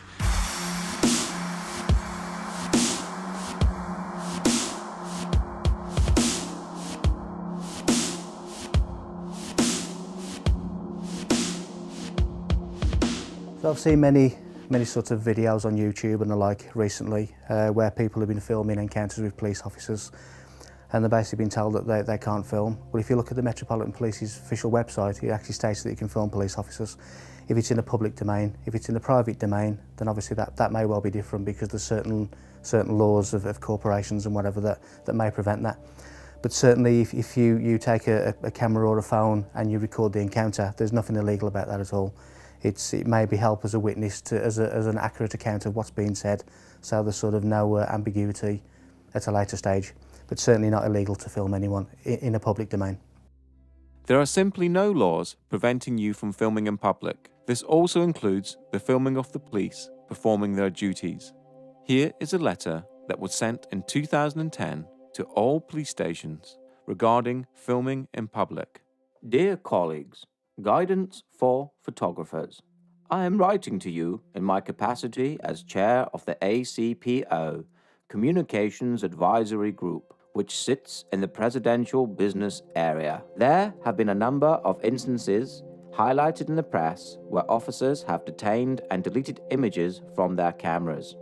So I've seen many sorts of videos on YouTube and the like recently where people have been filming encounters with police officers, and they've basically been told that they can't film. Well, if you look at the Metropolitan Police's official website, it actually states that you can film police officers. If it's in a public domain, if it's in the private domain, then obviously that may well be different, because there's certain laws of corporations and whatever that may prevent that. But certainly if you take a camera or a phone and you record the encounter, there's nothing illegal about that at all. It maybe help as a witness as an accurate account of what's being said, so there's sort of no ambiguity at a later stage. But certainly not illegal to film anyone in a public domain. There are simply no laws preventing you from filming in public. This also includes the filming of the police performing their duties. Here is a letter that was sent in 2010 to all police stations regarding filming in public. Dear colleagues, guidance for photographers. I am writing to you in my capacity as chair of the ACPO, Communications Advisory Group, which sits in the presidential business area. There have been a number of instances highlighted in the press where officers have detained and deleted images from their cameras.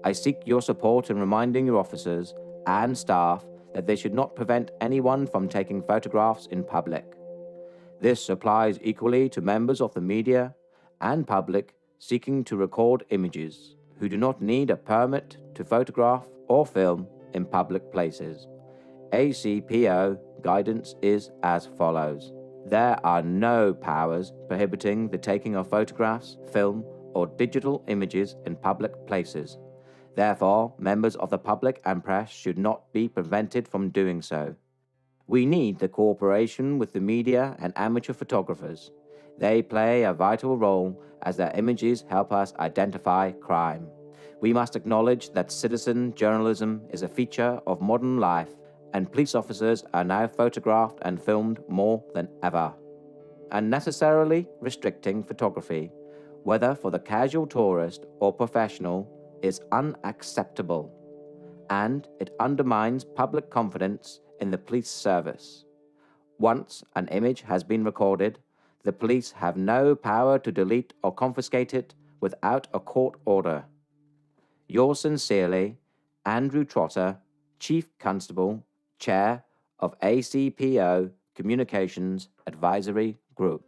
I seek your support in reminding your officers and staff that they should not prevent anyone from taking photographs in public. This applies equally to members of the media and public seeking to record images who do not need a permit to photograph or film in public places. ACPO guidance is as follows. There are no powers prohibiting the taking of photographs, film, or digital images in public places. Therefore, members of the public and press should not be prevented from doing so. We need the cooperation with the media and amateur photographers. They play a vital role as their images help us identify crime. We must acknowledge that citizen journalism is a feature of modern life, and police officers are now photographed and filmed more than ever. Unnecessarily restricting photography, whether for the casual tourist or professional, is unacceptable, and it undermines public confidence in the police service. Once an image has been recorded, the police have no power to delete or confiscate it without a court order. Yours sincerely, Andrew Trotter, Chief Constable, Chair of ACPO Communications Advisory Group.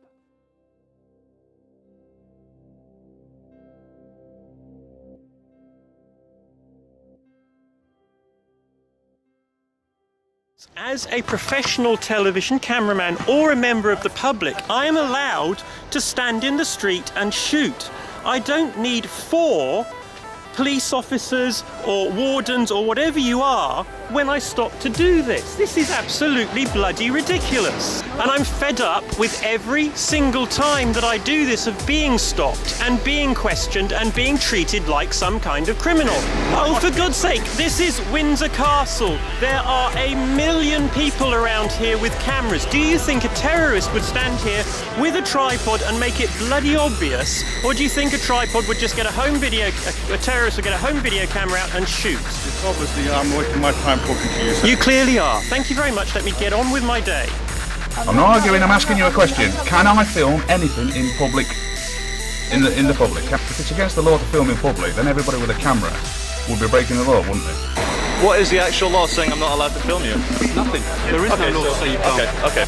As a professional television cameraman or a member of the public, I am allowed to stand in the street and shoot. I don't need 4 police officers or wardens or whatever you are when I stop to do this. This is absolutely bloody ridiculous. And I'm fed up with every single time that I do this of being stopped and being questioned and being treated like some kind of criminal. Oh, for God's sake, this is Windsor Castle. There are 1 million people around here with cameras. Do you think a terrorist would stand here with a tripod and make it bloody obvious? Or do you think a tripod would just get a terrorist would get a home video camera out and shoot? It's obviously I'm wasting my time talking to you, sir. You clearly are. Thank you very much. Let me get on with my day. I'm not arguing, I'm asking you a question. Can I film anything in public, in the public? If it's against the law to film in public, then everybody with a camera would be breaking the law, wouldn't they? What is the actual law saying I'm not allowed to film you? Nothing. There is no law to say you can't. Okay.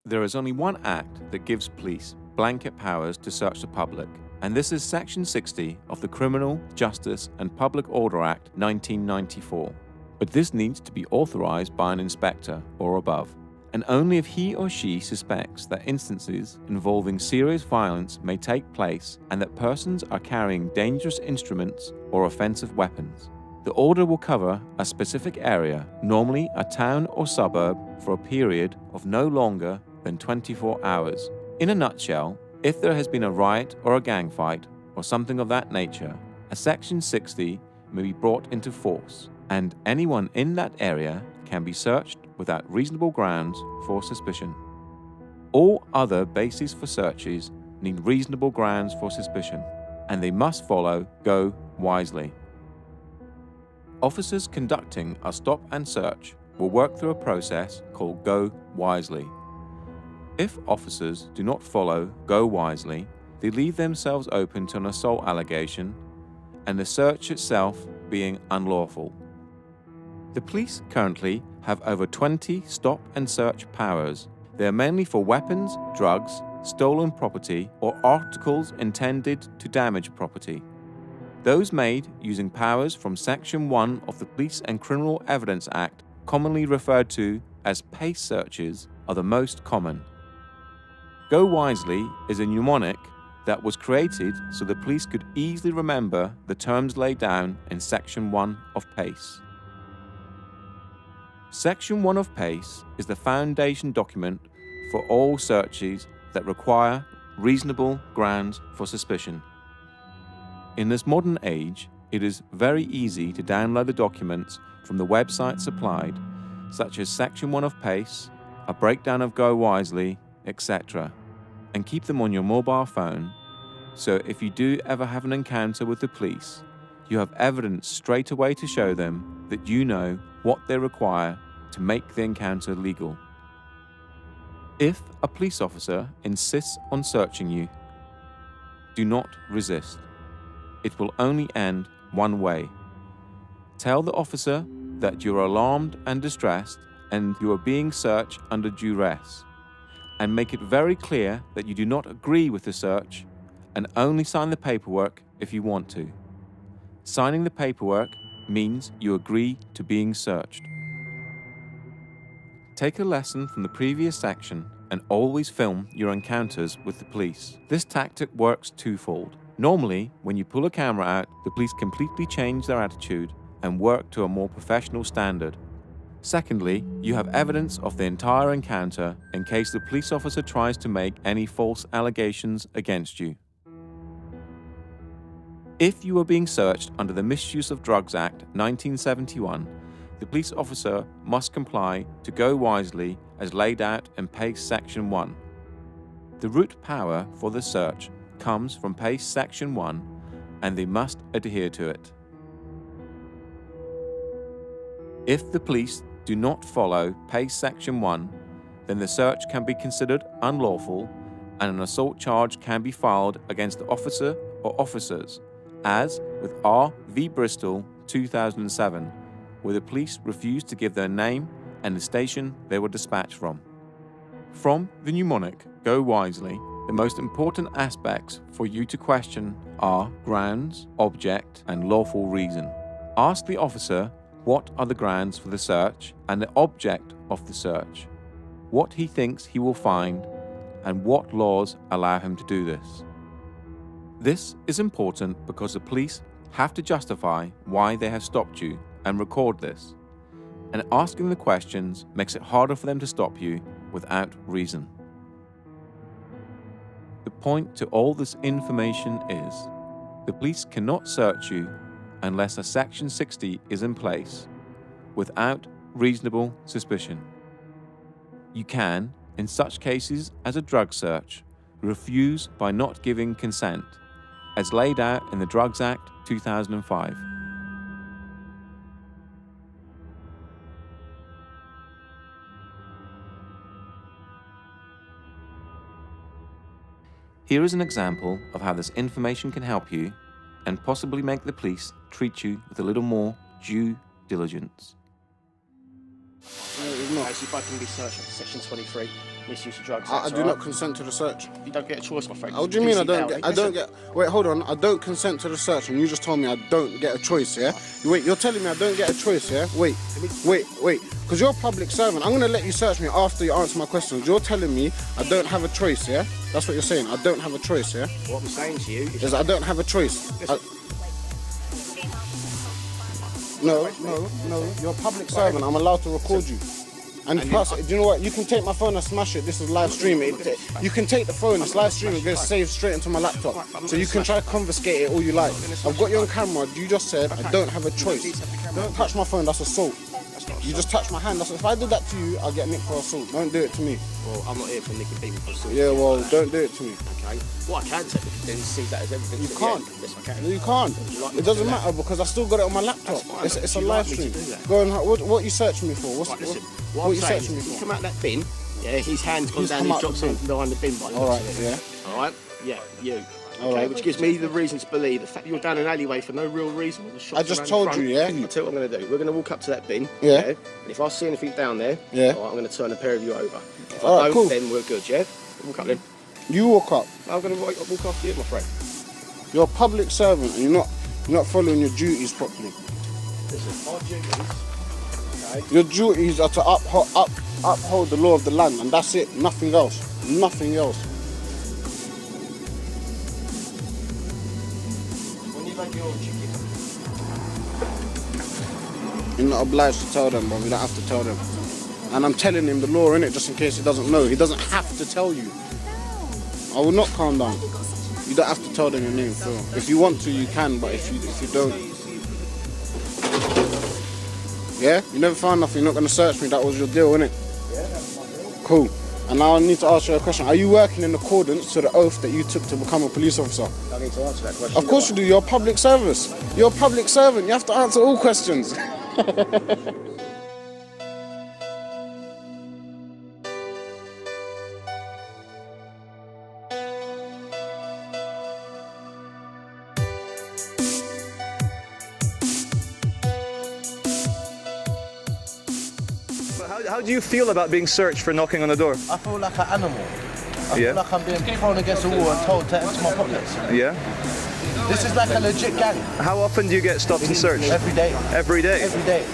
There is only one act that gives police blanket powers to search the public, and this is Section 60 of the Criminal Justice and Public Order Act 1994. But this needs to be authorized by an inspector or above, and only if he or she suspects that instances involving serious violence may take place and that persons are carrying dangerous instruments or offensive weapons. The order will cover a specific area, normally a town or suburb, for a period of no longer than 24 hours. In a nutshell, if there has been a riot or a gang fight or something of that nature, a Section 60 may be brought into force, and anyone in that area can be searched without reasonable grounds for suspicion. All other bases for searches need reasonable grounds for suspicion, and they must follow Go Wisely. Officers conducting a stop and search will work through a process called Go Wisely. If officers do not follow Go Wisely, they leave themselves open to an assault allegation and the search itself being unlawful. The police currently have over 20 stop and search powers. They are mainly for weapons, drugs, stolen property, or articles intended to damage property. Those made using powers from Section 1 of the Police and Criminal Evidence Act, commonly referred to as PACE searches, are the most common. Go Wisely is a mnemonic that was created so the police could easily remember the terms laid down in Section 1 of PACE. Section 1 of PACE is the foundation document for all searches that require reasonable grounds for suspicion. In this modern age, it is very easy to download the documents from the website supplied, such as Section 1 of PACE, a breakdown of Go Wisely, etc., and keep them on your mobile phone, so if you do ever have an encounter with the police, you have evidence straight away to show them that you know what they require to make the encounter legal. If a police officer insists on searching you, do not resist. It will only end one way. Tell the officer that you are alarmed and distressed and you are being searched under duress, and make it very clear that you do not agree with the search and only sign the paperwork if you want to. Signing the paperwork means you agree to being searched. Take a lesson from the previous section and always film your encounters with the police. This tactic works twofold. Normally, when you pull a camera out, the police completely change their attitude and work to a more professional standard. Secondly, you have evidence of the entire encounter in case the police officer tries to make any false allegations against you. If you are being searched under the Misuse of Drugs Act 1971, the police officer must comply to go wisely as laid out in PACE Section 1. The root power for the search comes from PACE Section 1 and they must adhere to it. If the police do not follow PACE Section 1, then the search can be considered unlawful and an assault charge can be filed against the officer or officers, as with R v Bristol 2007, where the police refused to give their name and the station they were dispatched from. From the mnemonic, go wisely, the most important aspects for you to question are grounds, object, and lawful reason. Ask the officer what are the grounds for the search and the object of the search, what he thinks he will find, and what laws allow him to do this. This is important because the police have to justify why they have stopped you and record this, and asking the questions makes it harder for them to stop you without reason. The point to all this information is, the police cannot search you unless a Section 60 is in place without reasonable suspicion. You can, in such cases as a drug search, refuse by not giving consent, as laid out in the Drugs Act 2005. Here is an example of how this information can help you and possibly make the police treat you with a little more due diligence. If I can be searched under Section 23, misuse of drugs. I do not consent to the search. You don't get a choice, my friend. What do you mean I don't get? Wait, hold on. I don't consent to the search, and you just told me I don't get a choice, yeah? Wait, you're telling me I don't get a choice, yeah? Wait. Because you're a public servant. I'm gonna let you search me after you answer my questions. You're telling me I don't have a choice, yeah? That's what you're saying. I don't have a choice, yeah? What I'm saying to you is I don't have a choice. No. You're a public servant. I'm allowed to record you. And plus, do you know what? You can take my phone and smash it. This is live streaming. You can take the phone, it's live streaming, it's saved straight into my laptop. So you can try to confiscate it all you like. I've got you on camera. You just said I don't have a choice. Don't touch my phone, that's assault. You just touch my hand. If I did that to you, I'll get nicked for assault. Don't do it to me. Well, I'm not here for nicking people for assault. Yeah, well, don't do it to me. Okay. What I can technically do is see that as evidence. You can't. Yes, I can. No, you can't. It doesn't matter because I still got it on my laptop. It's a live stream. Go on. What you searching me for? What you searching me for? You come out that bin. Yeah, his hand's gone down. He drops something behind the bin. All right. Yeah. All right. Yeah. You. Okay, which gives me the reason to believe the fact that you're down an alleyway for no real reason. I just told you, yeah? I'll tell you what I'm going to do. We're going to walk up to that bin. Yeah. And if I see anything down there, yeah, all right, I'm going to turn a pair of you over. If all I right, don't, cool. then we're good, yeah? Walk up then. You walk up. I'm going to walk after you, my friend. You're a public servant and you're not following your duties properly. Listen, our duties, okay? Your duties are to uphold the law of the land, and that's it. Nothing else. Nothing else. You're not obliged to tell them, but we don't have to tell them. And I'm telling him the law, innit, just in case he doesn't know. He doesn't have to tell you. I will not calm down. You don't have to tell them your name, Phil. If you want to, you can, but if you don't... Yeah? You never found nothing, you're not going to search me, that was your deal, innit? Yeah, that's my deal. Cool. And now I need to ask you a question. Are you working in accordance to the oath that you took to become a police officer? I need to answer that question. Of course you do. You're a public service. You're a public servant. You have to answer all questions. How do you feel about being searched for knocking on the door? I feel like an animal. I feel like I'm being thrown against the wall and told to empty my pockets. Yeah? This is like a legit gang. How often do you get stopped and searched? Every day. Every day? Every day.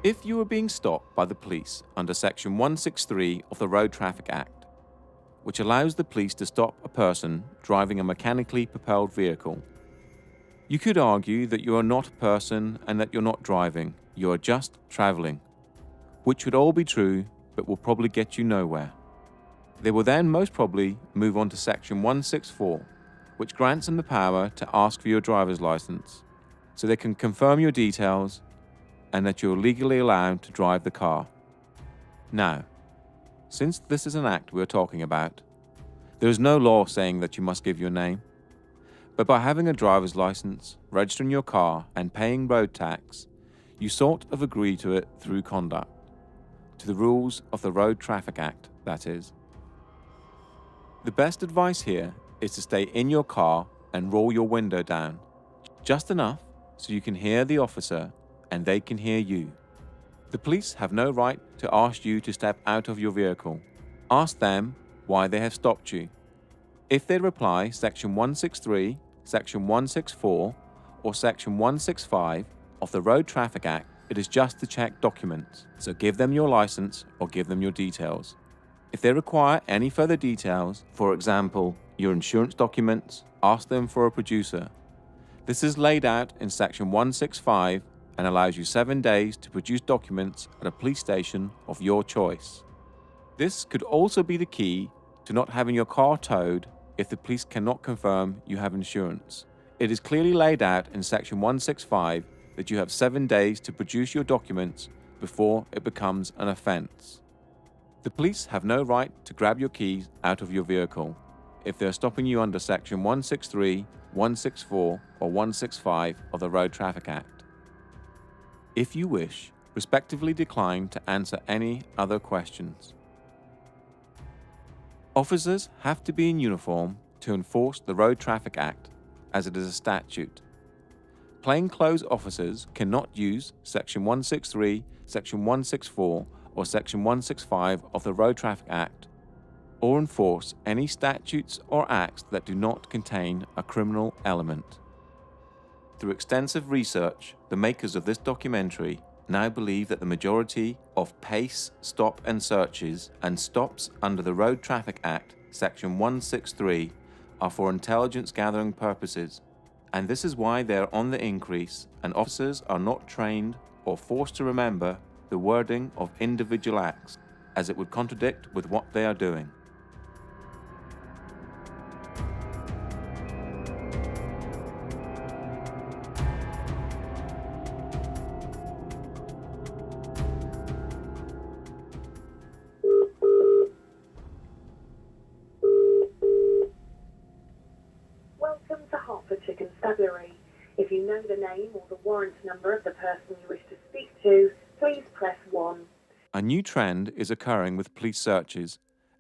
If you are being stopped by the police under Section 163 of the Road Traffic Act, which allows the police to stop a person driving a mechanically propelled vehicle, you could argue that you are not a person and that you're not driving, you are just travelling, which would all be true but will probably get you nowhere. They will then most probably move on to Section 164, which grants them the power to ask for your driver's license, so they can confirm your details and that you're legally allowed to drive the car. Now, since this is an act we're talking about, there is no law saying that you must give your name, but by having a driver's license, registering your car and paying road tax, you sort of agree to it through conduct, to the rules of the Road Traffic Act, that is. The best advice here is to stay in your car and roll your window down, just enough so you can hear the officer and they can hear you. The police have no right to ask you to step out of your vehicle. Ask them why they have stopped you. If they reply Section 163, Section 164, or Section 165 of the Road Traffic Act, it is just to check documents, so give them your license or give them your details. If they require any further details, for example, your insurance documents, ask them for a producer. This is laid out in Section 165 and allows you 7 days to produce documents at a police station of your choice. This could also be the key to not having your car towed if the police cannot confirm you have insurance. It is clearly laid out in Section 165 that you have 7 days to produce your documents before it becomes an offence. The police have no right to grab your keys out of your vehicle if they are stopping you under Section 163, 164, or 165 of the Road Traffic Act. If you wish, respectively decline to answer any other questions. Officers have to be in uniform to enforce the Road Traffic Act, as it is a statute. Plainclothes officers cannot use Section 163, Section 164, or Section 165 of the Road Traffic Act, or enforce any statutes or acts that do not contain a criminal element. Through extensive research, the makers of this documentary now believe that the majority of pace, stop and searches and stops under the Road Traffic Act, Section 163, are for intelligence gathering purposes, and this is why they are on the increase and officers are not trained or forced to remember the wording of individual acts, as it would contradict with what they are doing. Welcome to Hertfordshire Constabulary. If you know the name or the warrant number of the person you wish to speak to, please press 1. A new trend is occurring with police searches,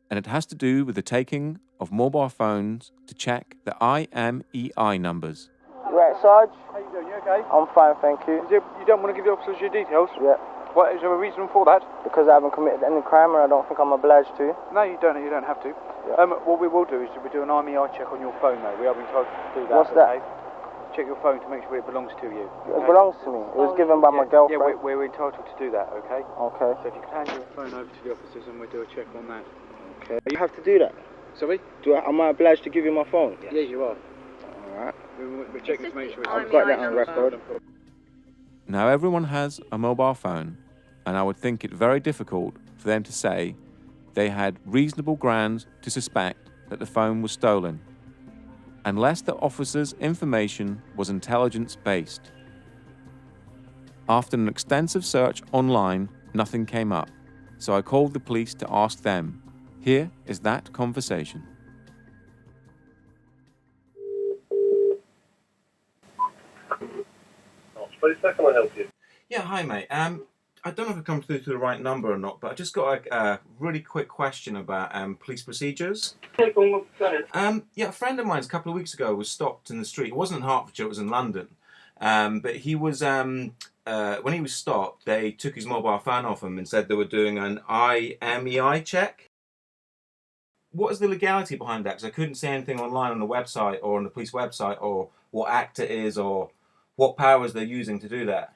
and it has to do with the taking of mobile phones to check the IMEI numbers. You right, Sarge? How you doing? You okay? I'm fine, thank you. You don't want to give the officers your details? Yeah. What is there a reason for that? Because I haven't committed any crime and I don't think I'm obliged to. No, you don't. You don't have to. Yeah. What we will do is we do an IMEI check on your phone, though. We are being told to do that. What's that? Okay? Check your phone to make sure it belongs to you. It belongs to me. It was given by my girlfriend. Yeah, we're entitled to do that, okay? Okay. So if you can hand your phone over to the officers and we'll do a check on that. Okay. You have to do that? Sorry? Am I obliged to give you my phone? Yes, you are. Alright. We're checking to make sure it's I've got that on record. Now everyone has a mobile phone, and I would think it very difficult for them to say they had reasonable grounds to suspect that the phone was stolen, unless the officer's information was intelligence-based. After an extensive search online, nothing came up, so I called the police to ask them. Here is that conversation. How can I help you? Yeah, hi mate. I don't know if I've come through to the right number or not, but I just got a really quick question about police procedures. Yeah, a friend of mine a couple of weeks ago was stopped in the street. It wasn't in Hertfordshire, it was in London. But he was, when he was stopped, they took his mobile phone off him and said they were doing an IMEI check. What is the legality behind that? Because I couldn't see anything online on the website or on the police website or what act it is or what powers they're using to do that.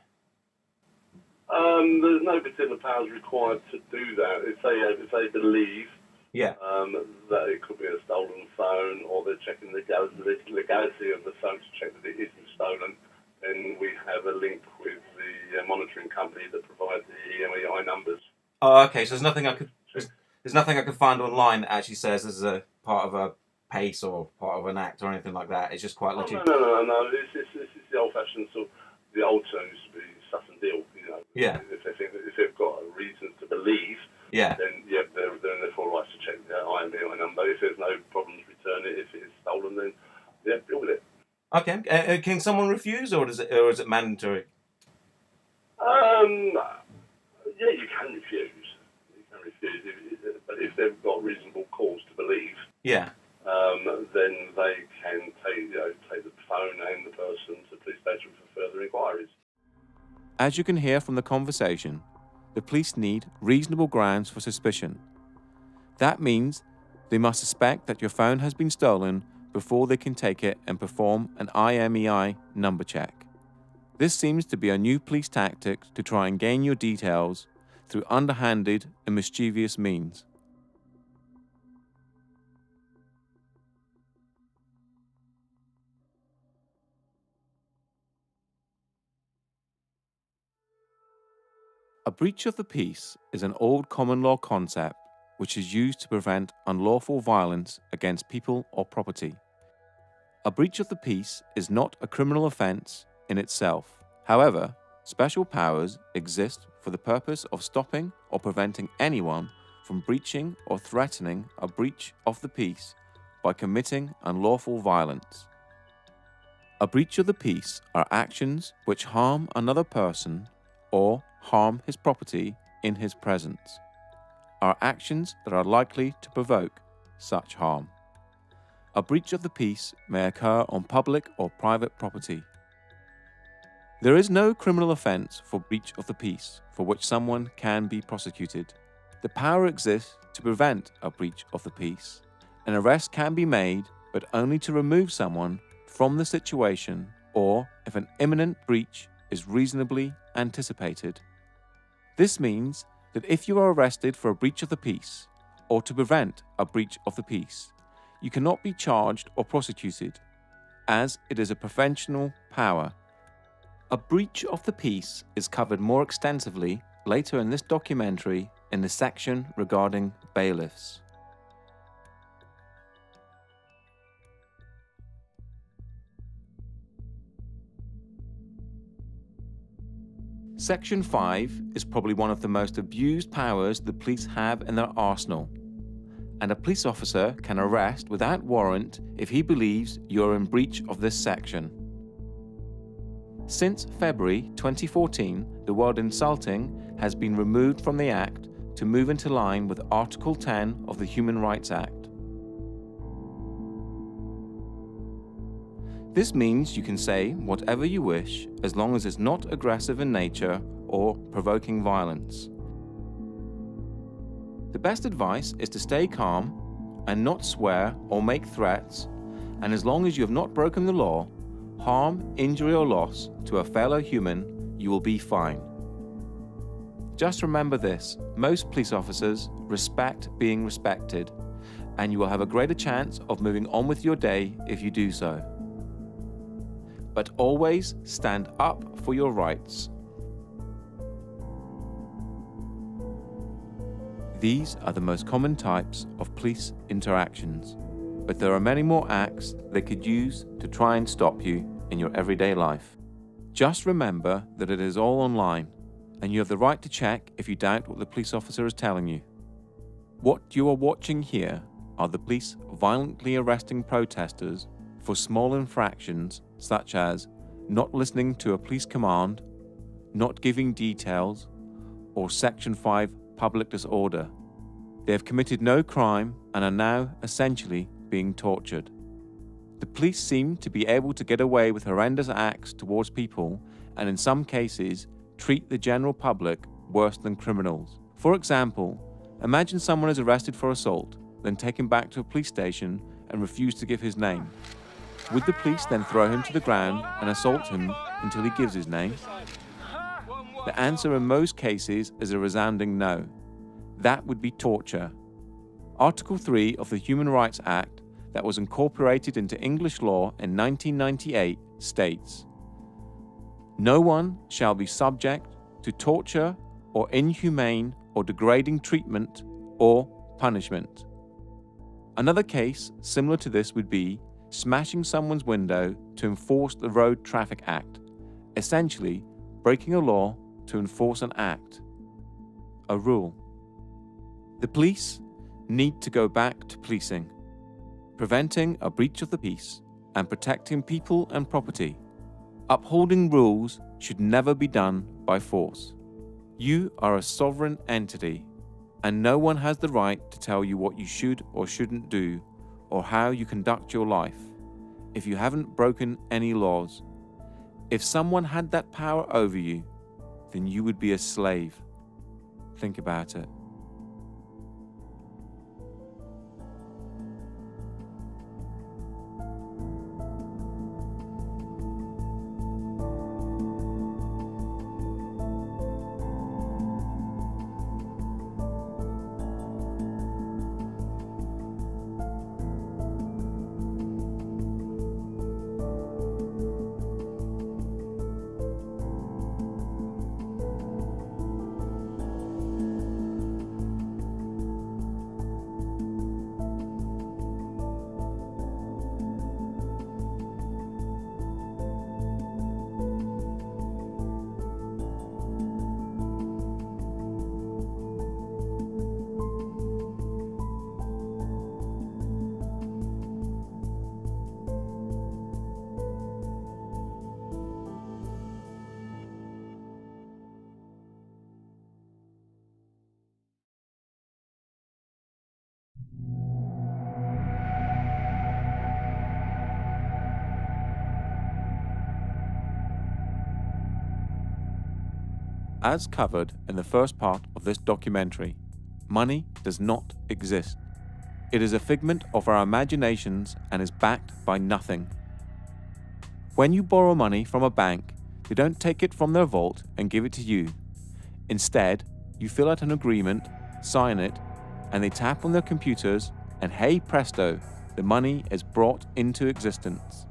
There's no particular powers required to do that. If they believe that it could be a stolen phone, or they're checking the legality of the phone to check that it isn't stolen, then we have a link with the monitoring company that provides the EMEI numbers. Oh, okay. So there's nothing I could find online that actually says this is a part of a pace or part of an act or anything like that. It's just quite legit. No. This is the old-fashioned sort. The old term used to be suss and deal. You know. Yeah. If they've got a reason to believe. Yeah. Then they're in their full rights to check the IMEI number. If there's no problems, return it. If it's stolen, then deal with it. Okay. Can someone refuse, or is it mandatory? Yeah, you can refuse. But if they've got reasonable cause to believe, then they can take the phone and the person to the police station for further inquiries. As you can hear from the conversation, the police need reasonable grounds for suspicion. That means they must suspect that your phone has been stolen before they can take it and perform an IMEI number check. This seems to be a new police tactic to try and gain your details through underhanded and mischievous means. A breach of the peace is an old common law concept which is used to prevent unlawful violence against people or property. A breach of the peace is not a criminal offence in itself. However, special powers exist for the purpose of stopping or preventing anyone from breaching or threatening a breach of the peace by committing unlawful violence. A breach of the peace are actions which harm another person or harm his property in his presence, are actions that are likely to provoke such harm. A breach of the peace may occur on public or private property. There is no criminal offence for breach of the peace for which someone can be prosecuted. The power exists to prevent a breach of the peace. An arrest can be made, but only to remove someone from the situation or if an imminent breach is reasonably anticipated. This means that if you are arrested for a breach of the peace, or to prevent a breach of the peace, you cannot be charged or prosecuted, as it is a preventional power. A breach of the peace is covered more extensively later in this documentary in the section regarding bailiffs. Section 5 is probably one of the most abused powers the police have in their arsenal, and a police officer can arrest without warrant if he believes you're in breach of this section. Since February 2014, the word insulting has been removed from the Act to move into line with Article 10 of the Human Rights Act. This means you can say whatever you wish as long as it's not aggressive in nature or provoking violence. The best advice is to stay calm and not swear or make threats, and as long as you have not broken the law, harm, injury or loss to a fellow human, you will be fine. Just remember this: most police officers respect being respected, and you will have a greater chance of moving on with your day if you do so. But always stand up for your rights. These are the most common types of police interactions, but there are many more acts they could use to try and stop you in your everyday life. Just remember that it is all online, and you have the right to check if you doubt what the police officer is telling you. What you are watching here are the police violently arresting protesters for small infractions such as not listening to a police command, not giving details, or Section 5 public disorder. They have committed no crime and are now essentially being tortured. The police seem to be able to get away with horrendous acts towards people and in some cases treat the general public worse than criminals. For example, imagine someone is arrested for assault, then taken back to a police station and refused to give his name. Would the police then throw him to the ground and assault him until he gives his name? The answer in most cases is a resounding no. That would be torture. Article 3 of the Human Rights Act, that was incorporated into English law in 1998, states, "No one shall be subject to torture or inhumane or degrading treatment or punishment." Another case similar to this would be smashing someone's window to enforce the Road Traffic Act, essentially breaking a law to enforce an act, a rule. The police need to go back to policing, preventing a breach of the peace and protecting people and property. Upholding rules should never be done by force. You are a sovereign entity, and no one has the right to tell you what you should or shouldn't do or how you conduct your life if you haven't broken any laws. If someone had that power over you, then you would be a slave. Think about it. As covered in the first part of this documentary, money does not exist. It is a figment of our imaginations and is backed by nothing. When you borrow money from a bank, they don't take it from their vault and give it to you. Instead, you fill out an agreement, sign it, and they tap on their computers, and hey presto, the money is brought into existence.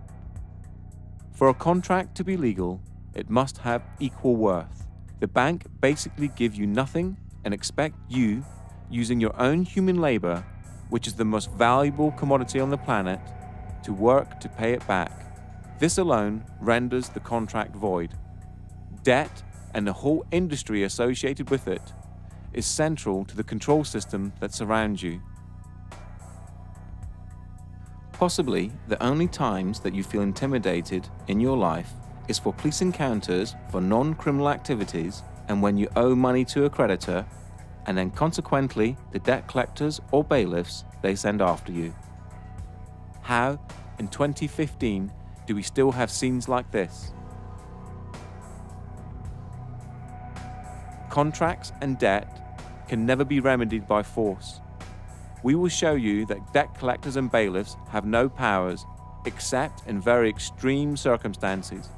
For a contract to be legal, it must have equal worth. The bank basically give you nothing and expect you, using your own human labor, which is the most valuable commodity on the planet, to work to pay it back. This alone renders the contract void. Debt, and the whole industry associated with it, is central to the control system that surrounds you. Possibly the only times that you feel intimidated in your life is for police encounters for non-criminal activities and when you owe money to a creditor, and then consequently the debt collectors or bailiffs they send after you. How, in 2015, do we still have scenes like this? Contracts and debt can never be remedied by force. We will show you that debt collectors and bailiffs have no powers except in very extreme circumstances,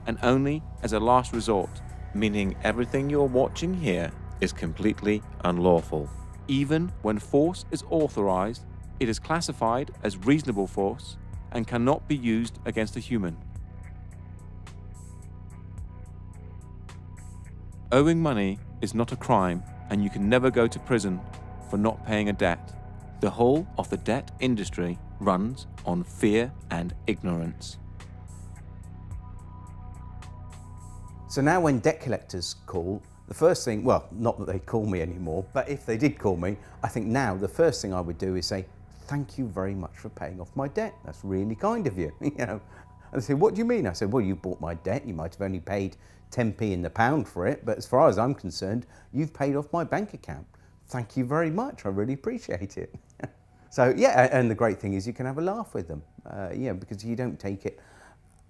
and only as a last resort, meaning everything you're watching here is completely unlawful. Even when force is authorized, it is classified as reasonable force and cannot be used against a human. Owing money is not a crime, and you can never go to prison for not paying a debt. The whole of the debt industry runs on fear and ignorance. So now when debt collectors call, the first thing, well, not that they call me anymore, but if they did call me, I think now the first thing I would do is say, thank you very much for paying off my debt. That's really kind of you. And they say, what do you mean? I said, well, you bought my debt. You might have only paid 10p in the pound for it, but as far as I'm concerned, you've paid off my bank account. Thank you very much. I really appreciate it. So yeah, and the great thing is you can have a laugh with them, because you don't take it.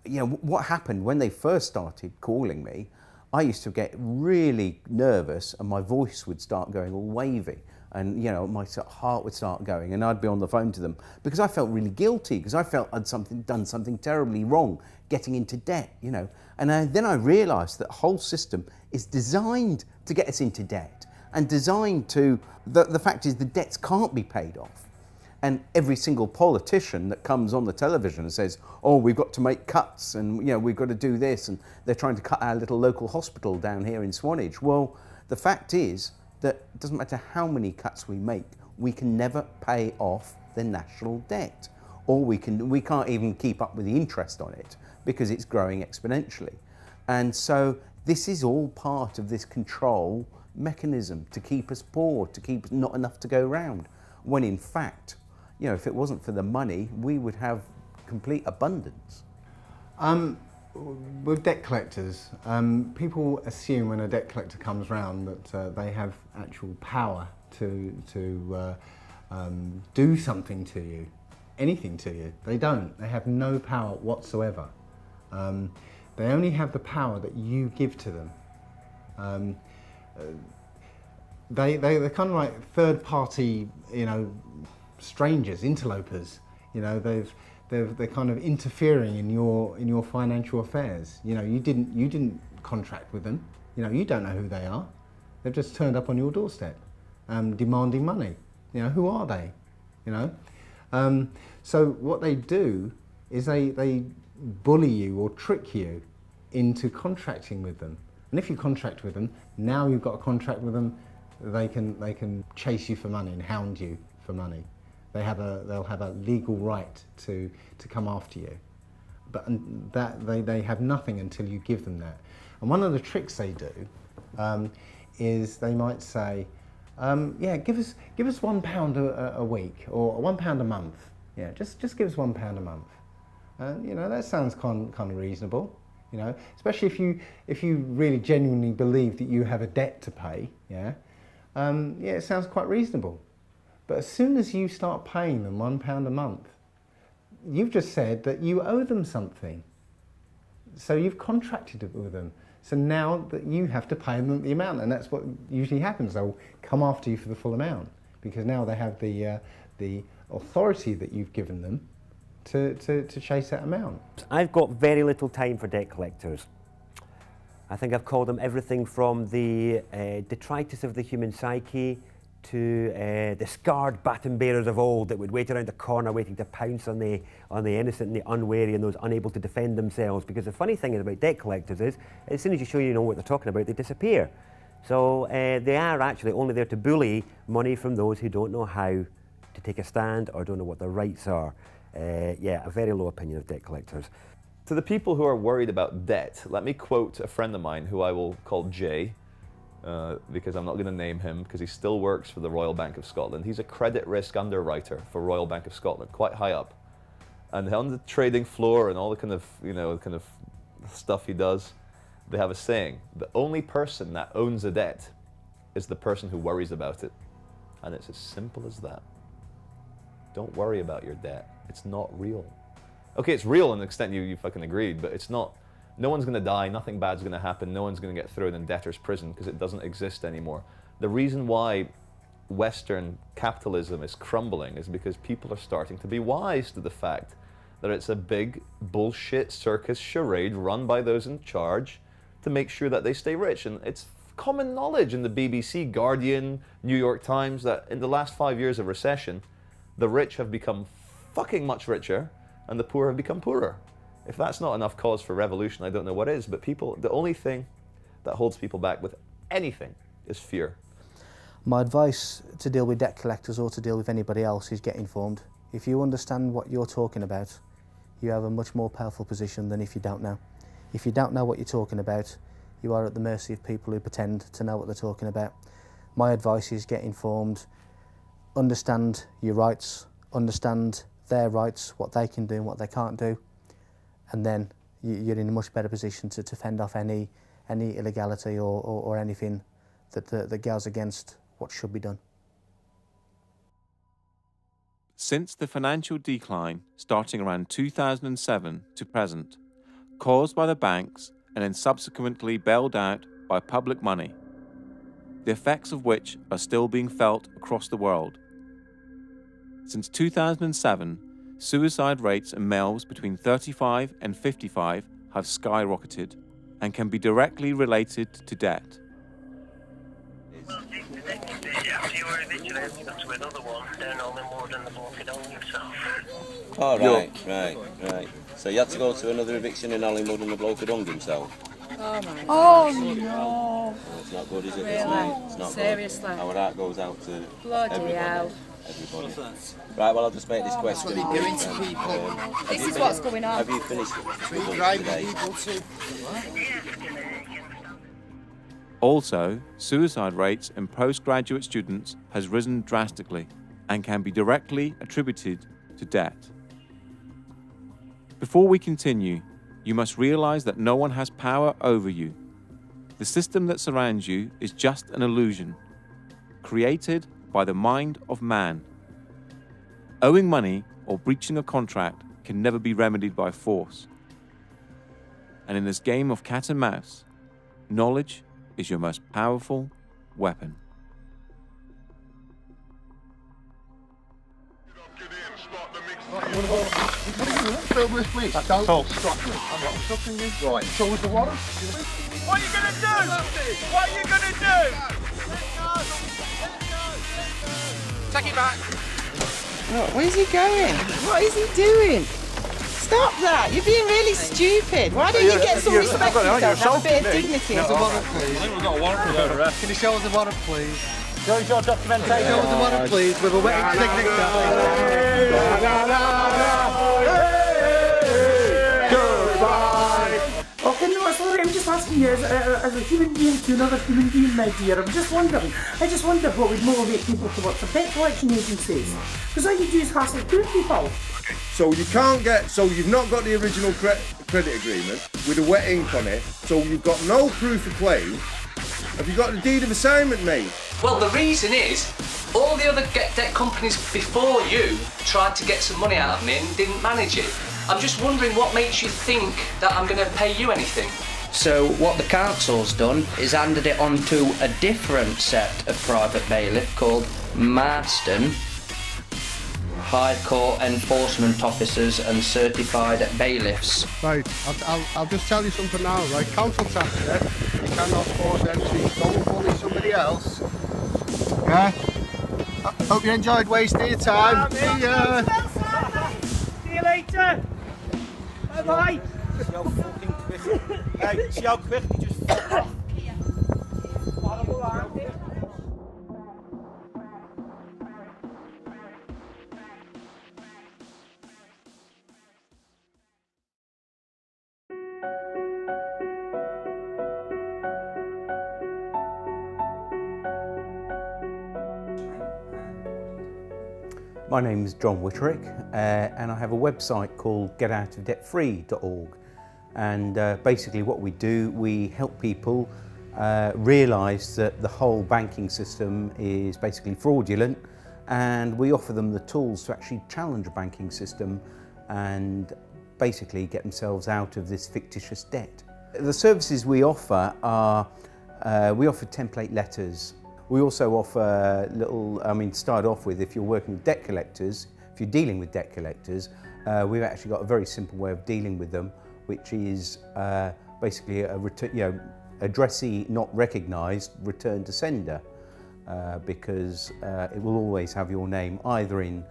What happened when they first started calling me, I used to get really nervous and my voice would start going all wavy. And, you know, my heart would start going, and I'd be on the phone to them because I felt really guilty, because I felt I'd done something terribly wrong, getting into debt, you know. And then I realised that the whole system is designed to get us into debt, and designed to, the fact is the debts can't be paid off. And every single politician that comes on the television and says, oh, we've got to make cuts, and, you know, we've got to do this, and they're trying to cut our little local hospital down here in Swanage. Well, the fact is that it doesn't matter how many cuts we make, we can never pay off the national debt. Or we can't even keep up with the interest on it because it's growing exponentially. And so this is all part of this control mechanism to keep us poor, to keep not enough to go round. When in fact, you know, if it wasn't for the money, we would have complete abundance. With debt collectors, people assume when a debt collector comes round that they have actual power to do something to you, anything to you. They don't. They have no power whatsoever. They only have the power that you give to them. They're kind of like third-party, you know, strangers, interlopers. You know, they're kind of interfering in your financial affairs. You know, you didn't contract with them. You know, you don't know who they are. They've just turned up on your doorstep, demanding money. You know, who are they? You know, so what they do is they bully you or trick you into contracting with them. And if you contract with them, now you've got a contract with them, they can chase you for money and hound you for money. They'll have a legal right to come after you, but that they have nothing until you give them that. And one of the tricks they do is they might say, yeah, give us £1 a week or £1 a month. Yeah, just give us £1 a month. You know, that sounds kind of reasonable. You know, especially if you really genuinely believe that you have a debt to pay. Yeah, yeah, it sounds quite reasonable. But as soon as you start paying them £1 a month, you've just said that you owe them something. So you've contracted it with them. So now that you have to pay them the amount, and that's what usually happens. They'll come after you for the full amount because now they have the authority that you've given them to chase that amount. I've got very little time for debt collectors. I think I've called them everything from the detritus of the human psyche to the scarred baton bearers of old that would wait around the corner waiting to pounce on the innocent and the unwary and those unable to defend themselves. Because the funny thing about debt collectors is, as soon as you show you know what they're talking about, they disappear. So they are actually only there to bully money from those who don't know how to take a stand or don't know what their rights are. Yeah, a very low opinion of debt collectors. To the people who are worried about debt, let me quote a friend of mine who I will call Jay, because I'm not going to name him because he still works for the Royal Bank of Scotland. He's a credit risk underwriter for Royal Bank of Scotland, quite high up. And on the trading floor and all the kind of stuff he does, they have a saying: the only person that owns a debt is the person who worries about it. And it's as simple as that. Don't worry about your debt. It's not real. Okay, it's real in the extent you fucking agreed, but it's not. No one's going to die, nothing bad's going to happen, no one's going to get thrown in debtor's prison because it doesn't exist anymore. The reason why Western capitalism is crumbling is because people are starting to be wise to the fact that it's a big bullshit circus charade run by those in charge to make sure that they stay rich. And it's common knowledge in the BBC, Guardian, New York Times that in the last 5 years of recession, the rich have become fucking much richer and the poor have become poorer. If that's not enough cause for revolution, I don't know what is. But people, the only thing that holds people back with anything is fear. My advice to deal with debt collectors or to deal with anybody else is get informed. If you understand what you're talking about, you have a much more powerful position than if you don't know. If you don't know what you're talking about, you are at the mercy of people who pretend to know what they're talking about. My advice is get informed, understand your rights, understand their rights, what they can do and what they can't do, and then you're in a much better position to fend off any illegality or anything that goes against what should be done. Since the financial decline starting around 2007 to present, caused by the banks and then subsequently bailed out by public money, the effects of which are still being felt across the world. Since 2007, suicide rates in males between 35 and 55 have skyrocketed and can be directly related to debt. Oh, right. So you had to go to another eviction in Hollywood and the bloke had hung himself? Oh no! It's not good, is it? Really? It's not Seriously? good. Our heart goes out to Bloody everybody. hell. Everybody. Right, well, I'll just make this question. That's what they're doing to people. This is what's going on. Have you finished it? Also, suicide rates in postgraduate students has risen drastically and can be directly attributed to debt. Before we continue, you must realize that no one has power over you. The system that surrounds you is just an illusion, created by the mind of man. Owing money or breaching a contract can never be remedied by force. And in this game of cat and mouse, knowledge is your most powerful weapon. Fill this week. Don't stop. I'm not stopping you. Right. So was the water. What are you going to do? What are you going to do? Take it back. Look, where's he going? What is he doing? Stop that! You're being really stupid. Why don't you get some respect for yourself? Have a bit of dignity. Show us the warrant, please. I think we've got a warrant for the arrest. Can you show us the warrant, please? Show us your documentation. Show us the warrant, please, with a wet signature. Okay, no, sorry, I'm just asking you as a human being to another human being, my dear. I just wonder what would motivate people to work for debt collection agencies. Because all you do is hassle poor people. So you can't get, so you've not got the original credit agreement with a wet ink on it, so you've got no proof of claim. Have you got the deed of assignment made? Well, the reason is, all the other debt companies before you tried to get some money out of me and didn't manage it. I'm just wondering what makes you think that I'm going to pay you anything. So what the council's done is handed it on to a different set of private bailiff called Marston, High Court Enforcement Officers and Certified Bailiffs. Right, I'll just tell you something now, right? Council tax, yeah? You cannot force entry. Go and bully somebody else. Yeah? I hope you enjoyed wasting your time. See ya! See you later. Bye-bye. See how fucking quick. Hey, see how quick he just fucked off. Horrible, aren't they? My name is John Whitterick, and I have a website called getoutofdebtfree.org. And basically what we do, we help people realise that the whole banking system is basically fraudulent, and we offer them the tools to actually challenge a banking system and basically get themselves out of this fictitious debt. The services we offer are, we offer template letters. We also offer start off with, if you're working with debt collectors, if you're dealing with debt collectors, we've actually got a very simple way of dealing with them, which is basically a addressee not recognised, return to sender, because it will always have your name either in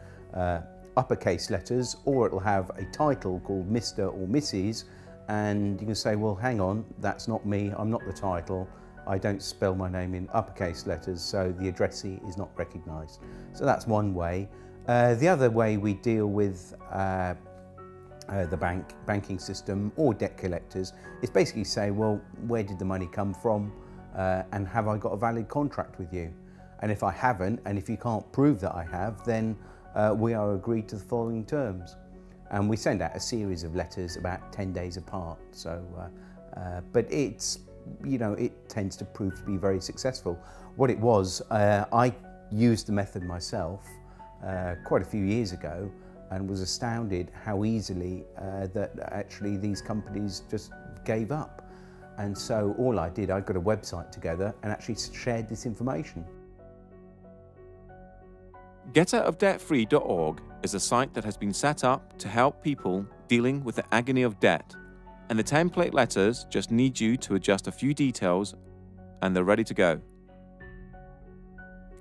uppercase letters, or it will have a title called Mr. or Mrs. And you can say, well, hang on, that's not me, I'm not the title. I don't spell my name in uppercase letters, so the addressee is not recognised. So that's one way. The other way we deal with the banking system or debt collectors is basically say, well, where did the money come from, and have I got a valid contract with you? And if I haven't, and if you can't prove that I have, then we are agreed to the following terms. And we send out a series of letters about 10 days apart. So, but it's, it tends to prove to be very successful. What it was, I used the method myself quite a few years ago, and was astounded how easily that actually these companies just gave up. And so all I did, I got a website together and actually shared this information. GetOutOfDebtFree.org is a site that has been set up to help people dealing with the agony of debt. And the template letters just need you to adjust a few details and they're ready to go.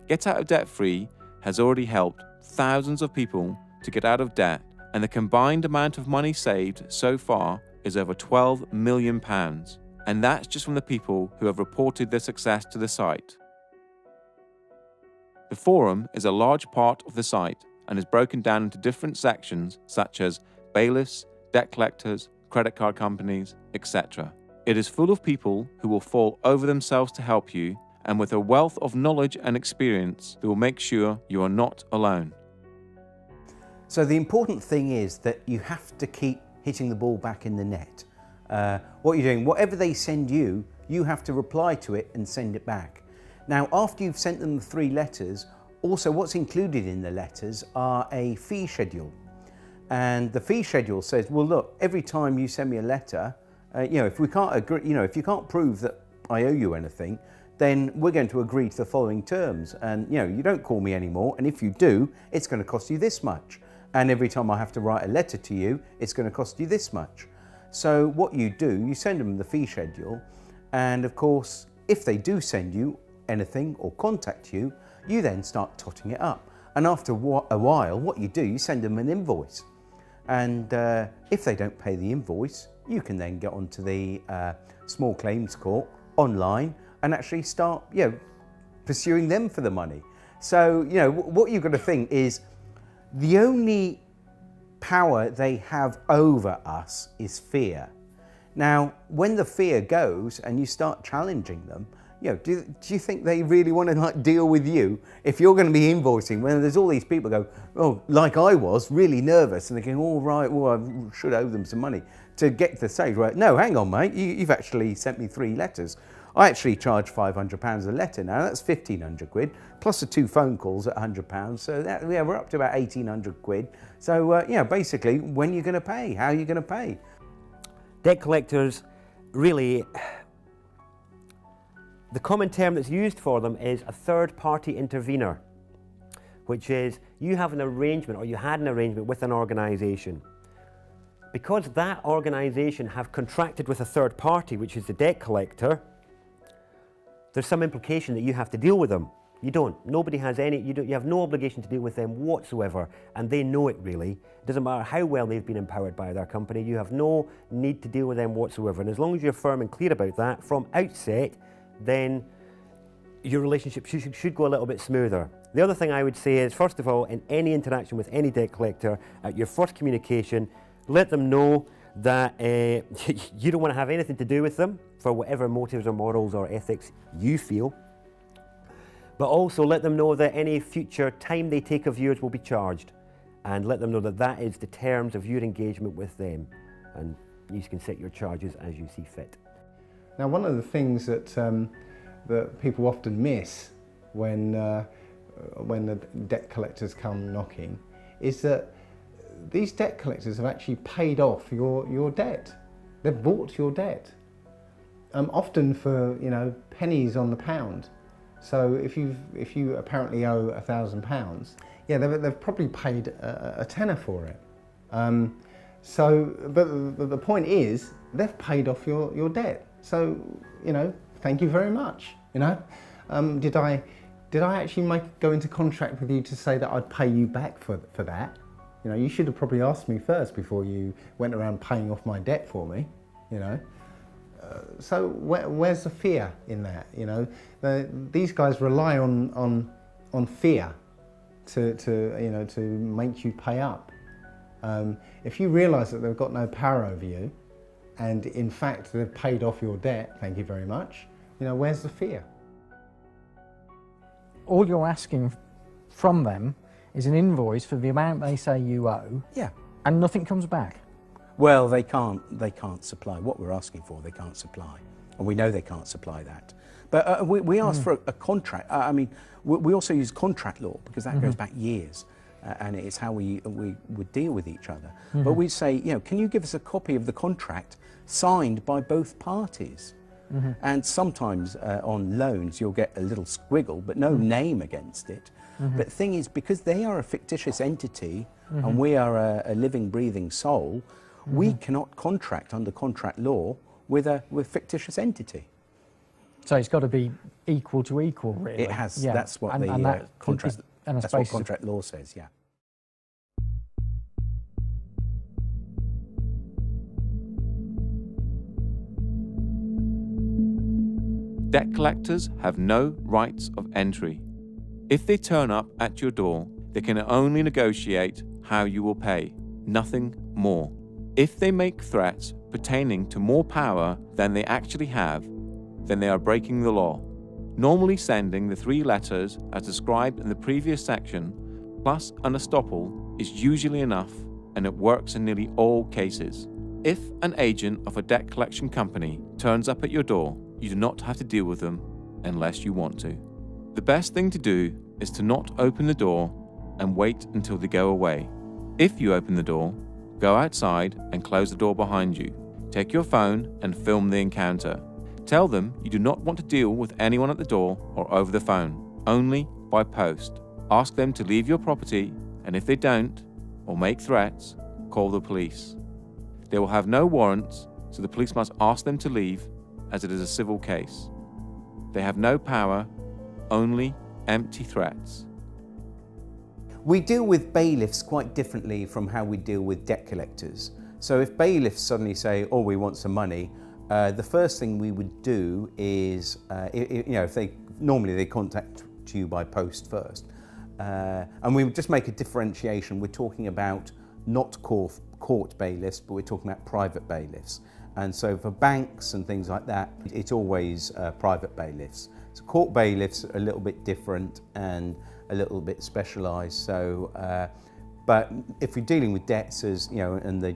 Get Out of Debt Free has already helped thousands of people to get out of debt, and the combined amount of money saved so far is over £12 million. And that's just from the people who have reported their success to the site. The forum is a large part of the site and is broken down into different sections such as bailiffs, debt collectors, credit card companies, etc. It is full of people who will fall over themselves to help you, and with a wealth of knowledge and experience that will make sure you are not alone. So the important thing is that you have to keep hitting the ball back in the net. What you're doing, whatever they send you, you have to reply to it and send it back. Now, after you've sent them the 3 letters, also what's included in the letters are a fee schedule. And the fee schedule says, well, look, every time you send me a letter, if we can't agree, if you can't prove that I owe you anything, then we're going to agree to the following terms. And, you don't call me anymore. And if you do, it's going to cost you this much. And every time I have to write a letter to you, it's going to cost you this much. So what you do, you send them the fee schedule. And of course, if they do send you anything or contact you, you then start totting it up. And after a while, what you do, you send them an invoice. And if they don't pay the invoice, you can then get onto the small claims court online and actually start, pursuing them for the money. So, what you've got to think is the only power they have over us is fear. Now, when the fear goes and you start challenging them, do you think they really want to deal with you if you're going to be invoicing when there's all these people go, oh, like I was, really nervous, and they're going, oh, right, well, I should owe them some money to get to the stage where, no, hang on, mate, you've actually sent me 3 letters. I actually charge £500 a letter now, that's 1,500 quid, plus the 2 phone calls at £100, so we're up to about 1,800 quid. So, basically, when are you going to pay? How are you going to pay? Debt collectors, really, the common term that's used for them is a third-party intervener, which is you have an arrangement, or you had an arrangement with an organisation. Because that organisation have contracted with a third party, which is the debt collector, there's some implication that you have to deal with them. You don't. Nobody has any, you have no obligation to deal with them whatsoever, and they know it really. It doesn't matter how well they've been empowered by their company, you have no need to deal with them whatsoever. And as long as you're firm and clear about that from outset, then your relationship should go a little bit smoother. The other thing I would say is, first of all, in any interaction with any debt collector, at your first communication, let them know that you don't want to have anything to do with them for whatever motives or morals or ethics you feel. But also let them know that any future time they take of yours will be charged, and let them know that that is the terms of your engagement with them, and you can set your charges as you see fit. Now, one of the things that that people often miss when the debt collectors come knocking is that these debt collectors have actually paid off your debt. They've bought your debt, often for pennies on the pound. So if you apparently owe £1,000, yeah, they've probably paid a tenner for it. But the point is, they've paid off your debt. So thank you very much. Did I actually go into contract with you to say that I'd pay you back for that? You should have probably asked me first before you went around paying off my debt for me. So where's the fear in that? These guys rely on fear to make you pay up. If you realise that they've got no power over you, and in fact they've paid off your debt, thank you very much. Where's the fear? All you're asking from them is an invoice for the amount they say you owe. Yeah. And nothing comes back. Well, they can't supply what we're asking for. They can't supply, and we know they can't supply that. But we asked for a contract. We also use contract law because that goes back years, and it's how we would deal with each other. But we say, can you give us a copy of the contract signed by both parties? And sometimes on loans you'll get a little squiggle, but no name against it. But the thing is, because they are a fictitious entity and we are a living, breathing soul, we cannot contract under contract law with a fictitious entity. So it's got to be equal to equal, really. It has. Yeah. That's what contract. That's what contract law says. Yeah. Debt collectors have no rights of entry. If they turn up at your door, they can only negotiate how you will pay, nothing more. If they make threats pertaining to more power than they actually have, then they are breaking the law. Normally sending the 3 letters as described in the previous section, plus an estoppel, is usually enough, and it works in nearly all cases. If an agent of a debt collection company turns up at your door, you do not have to deal with them unless you want to. The best thing to do is to not open the door and wait until they go away. If you open the door, go outside and close the door behind you. Take your phone and film the encounter. Tell them you do not want to deal with anyone at the door or over the phone, only by post. Ask them to leave your property, and if they don't, or make threats, call the police. They will have no warrants, so the police must ask them to leave, as it is a civil case. They have no power, only empty threats. We deal with bailiffs quite differently from how we deal with debt collectors. So if bailiffs suddenly say, oh, we want some money, the first thing we would do is, if normally they contact you by post first. And we would just make a differentiation. We're talking about not court bailiffs, but we're talking about private bailiffs. And so for banks and things like that, it's always private bailiffs. So court bailiffs are a little bit different and a little bit specialised. So, but if you're dealing with debts, as you know, and the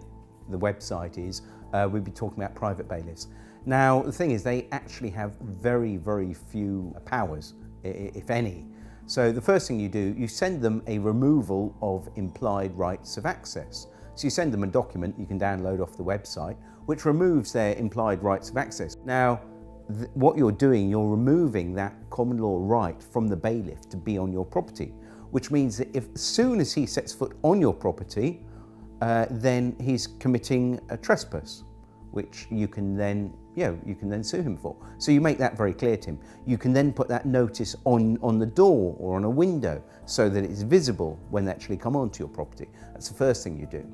website is, we'd be talking about private bailiffs. Now, the thing is, they actually have very, very few powers, if any. So the first thing you do, you send them a removal of implied rights of access. So you send them a document you can download off the website, which removes their implied rights of access. Now, what you're doing, you're removing that common law right from the bailiff to be on your property, which means that as soon as he sets foot on your property, then he's committing a trespass, which you can then sue him for. So you make that very clear to him. You can then put that notice on the door or on a window so that it's visible when they actually come onto your property. That's the first thing you do.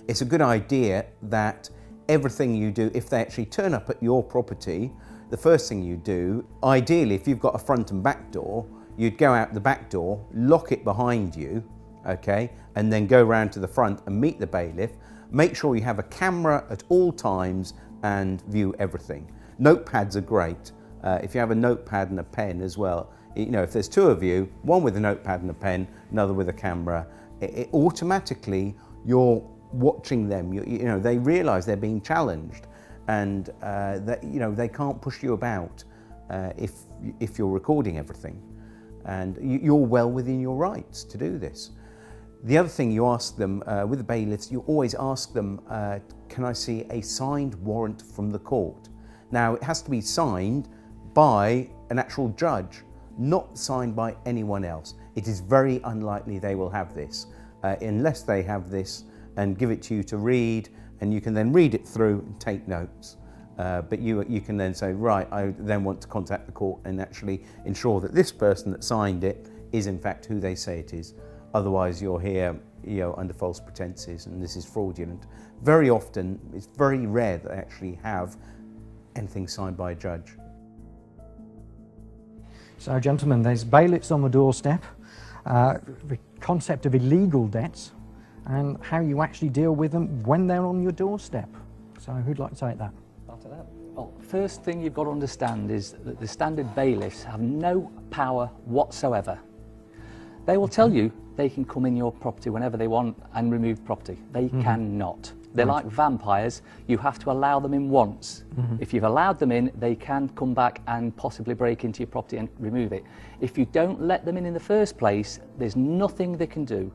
It's a good idea that everything you do, if they actually turn up at your property, the first thing you do, ideally if you've got a front and back door, you'd go out the back door, lock it behind you, okay, and then go round to the front and meet the bailiff. Make sure you have a camera at all times and view everything. Notepads are great. If you have a notepad and a pen as well, if there's 2 of you, one with a notepad and a pen, another with a camera, it automatically you're watching them. They realise they're being challenged, and that they can't push you about if you're recording everything, and you're well within your rights to do this. The other thing you ask them with the bailiffs, you always ask them, can I see a signed warrant from the court? Now, it has to be signed by an actual judge, not signed by anyone else. It is very unlikely they will have this, unless they have this and give it to you to read, and you can then read it through and take notes. But you can then say, right, I then want to contact the court and actually ensure that this person that signed it is in fact who they say it is. Otherwise you're here under false pretenses, and this is fraudulent. Very often, it's very rare that they actually have anything signed by a judge. So gentlemen, there's bailiffs on the doorstep, the concept of illegal debts, and how you actually deal with them when they're on your doorstep. So who'd like to take that? After that. Well, first thing you've got to understand is that the standard bailiffs have no power whatsoever. They will tell you they can come in your property whenever they want and remove property. They cannot. They're like vampires. You have to allow them in once. If you've allowed them in, they can come back and possibly break into your property and remove it. If you don't let them in the first place, there's nothing they can do.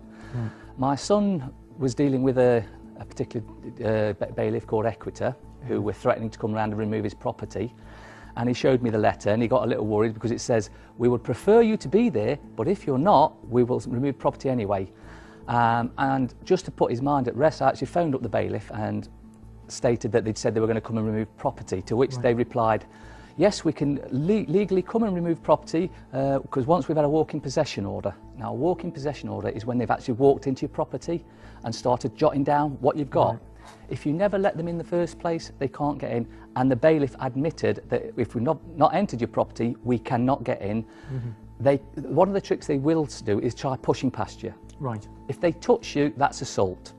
My son was dealing with a particular bailiff called Equita, who were threatening to come around and remove his property. And he showed me the letter and he got a little worried because it says, we would prefer you to be there, but if you're not, we will remove property anyway. And just to put his mind at rest, I actually phoned up the bailiff and stated that they'd said they were going to come and remove property, to which they replied, yes, we can legally come and remove property because once we've had a walk-in possession order. Now, a walk-in possession order is when they've actually walked into your property and started jotting down what you've got. Right. If you never let them in the first place, they can't get in. And the bailiff admitted that if we've not entered your property, we cannot get in. Mm-hmm. One of the tricks they will do is try pushing past you. Right. If they touch you, that's assault.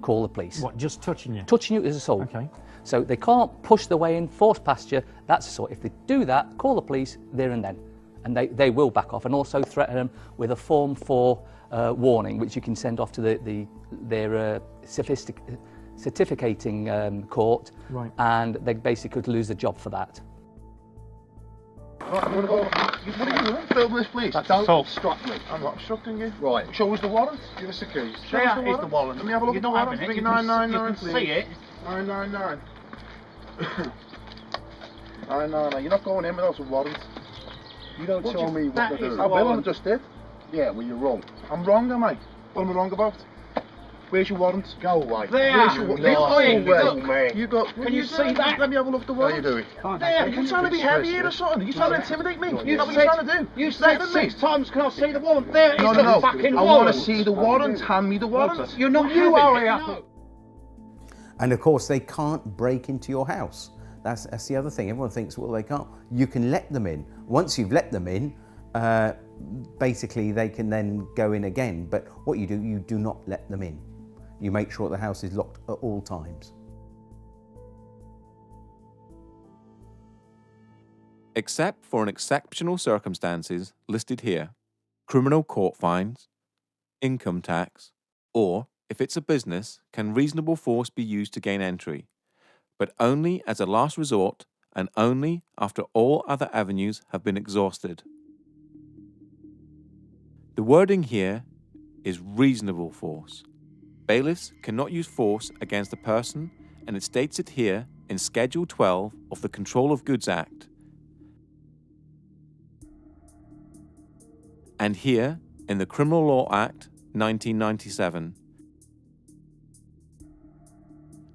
Call the police. What, just touching you? Touching you is assault. Okay. So they can't push their way in, force past you, that's assault. If they do that, call the police there and then. And they will back off, and also threaten them with a Form 4 warning, which you can send off to their certificating court, right. And they basically could lose the job for that. Right, I'm gonna go. What are you doing? Film this, please. Don't obstruct me. I'm not obstructing you. Right. Show us the warrant. Give us the keys. Show us the warrant. The warrant. Let me have a look at the warrant. Bring 999, please. You can see it. 999. 999. You're not going in without a warrant. You don't show me what to do. I will. I just did. Yeah, well, you're wrong. I'm wrong, am I? What am I wrong about? Where's your warrant? Go away. There. You go. Can you see that? Let me have a look at the warrant. How you doing? There. You trying to be heavy here or something? Are you trying to intimidate me? You know what you're trying to do? You said 6 times, can I see the warrant? There is the fucking warrant. I want to see the warrant. Hand me the warrant. You're not you, are you? And of course, they can't break into your house. That's the other thing. Everyone thinks, well, they can't. You can let them in. Once you've let them in, basically they can then go in again. But what you do not let them in. You make sure the house is locked at all times. Except for in exceptional circumstances listed here, criminal court fines, income tax, or, if it's a business, can reasonable force be used to gain entry, but only as a last resort and only after all other avenues have been exhausted. The wording here is reasonable force. Bailiffs cannot use force against a person, and it states it here in Schedule 12 of the Control of Goods Act, and here in the Criminal Law Act 1997,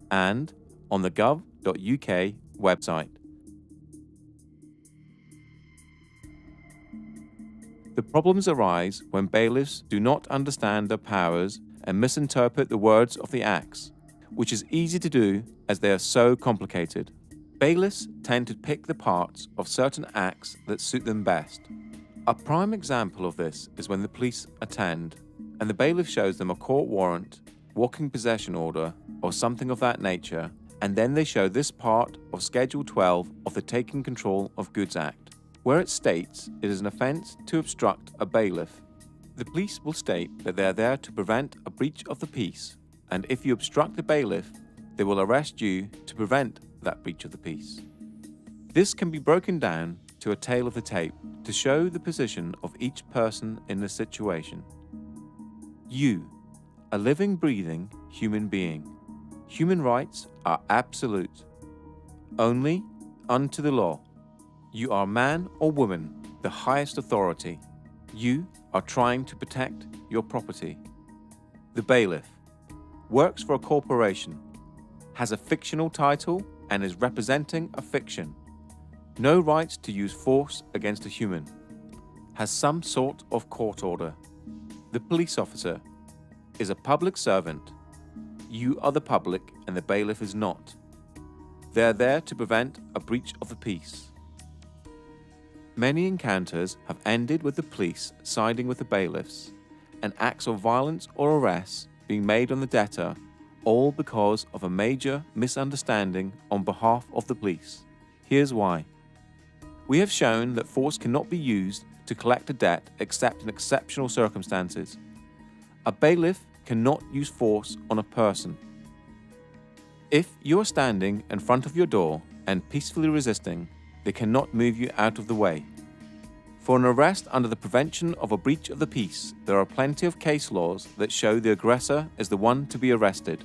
and on the gov.uk website. The problems arise when bailiffs do not understand their powers and misinterpret the words of the acts, which is easy to do as they are so complicated. Bailiffs tend to pick the parts of certain acts that suit them best. A prime example of this is when the police attend and the bailiff shows them a court warrant, walking possession order, or something of that nature, and then they show this part of Schedule 12 of the Taking Control of Goods Act, where it states it is an offence to obstruct a bailiff. The police will state that they are there to prevent a breach of the peace, and if you obstruct the bailiff, they will arrest you to prevent that breach of the peace. This can be broken down to a tale of the tape to show the position of each person in the situation. You, a living, breathing human being. Human rights are absolute. Only unto the law. You are man or woman, the highest authority. You are trying to protect your property. The bailiff works for a corporation, has a fictional title and is representing a fiction. No rights to use force against a human. Has some sort of court order. The police officer is a public servant. You are the public and the bailiff is not. They are there to prevent a breach of the peace. Many encounters have ended with the police siding with the bailiffs, and acts of violence or arrests being made on the debtor, all because of a major misunderstanding on behalf of the police. Here's why. We have shown that force cannot be used to collect a debt except in exceptional circumstances. A bailiff cannot use force on a person. If you are standing in front of your door and peacefully resisting, they cannot move you out of the way. For an arrest under the prevention of a breach of the peace, there are plenty of case laws that show the aggressor is the one to be arrested.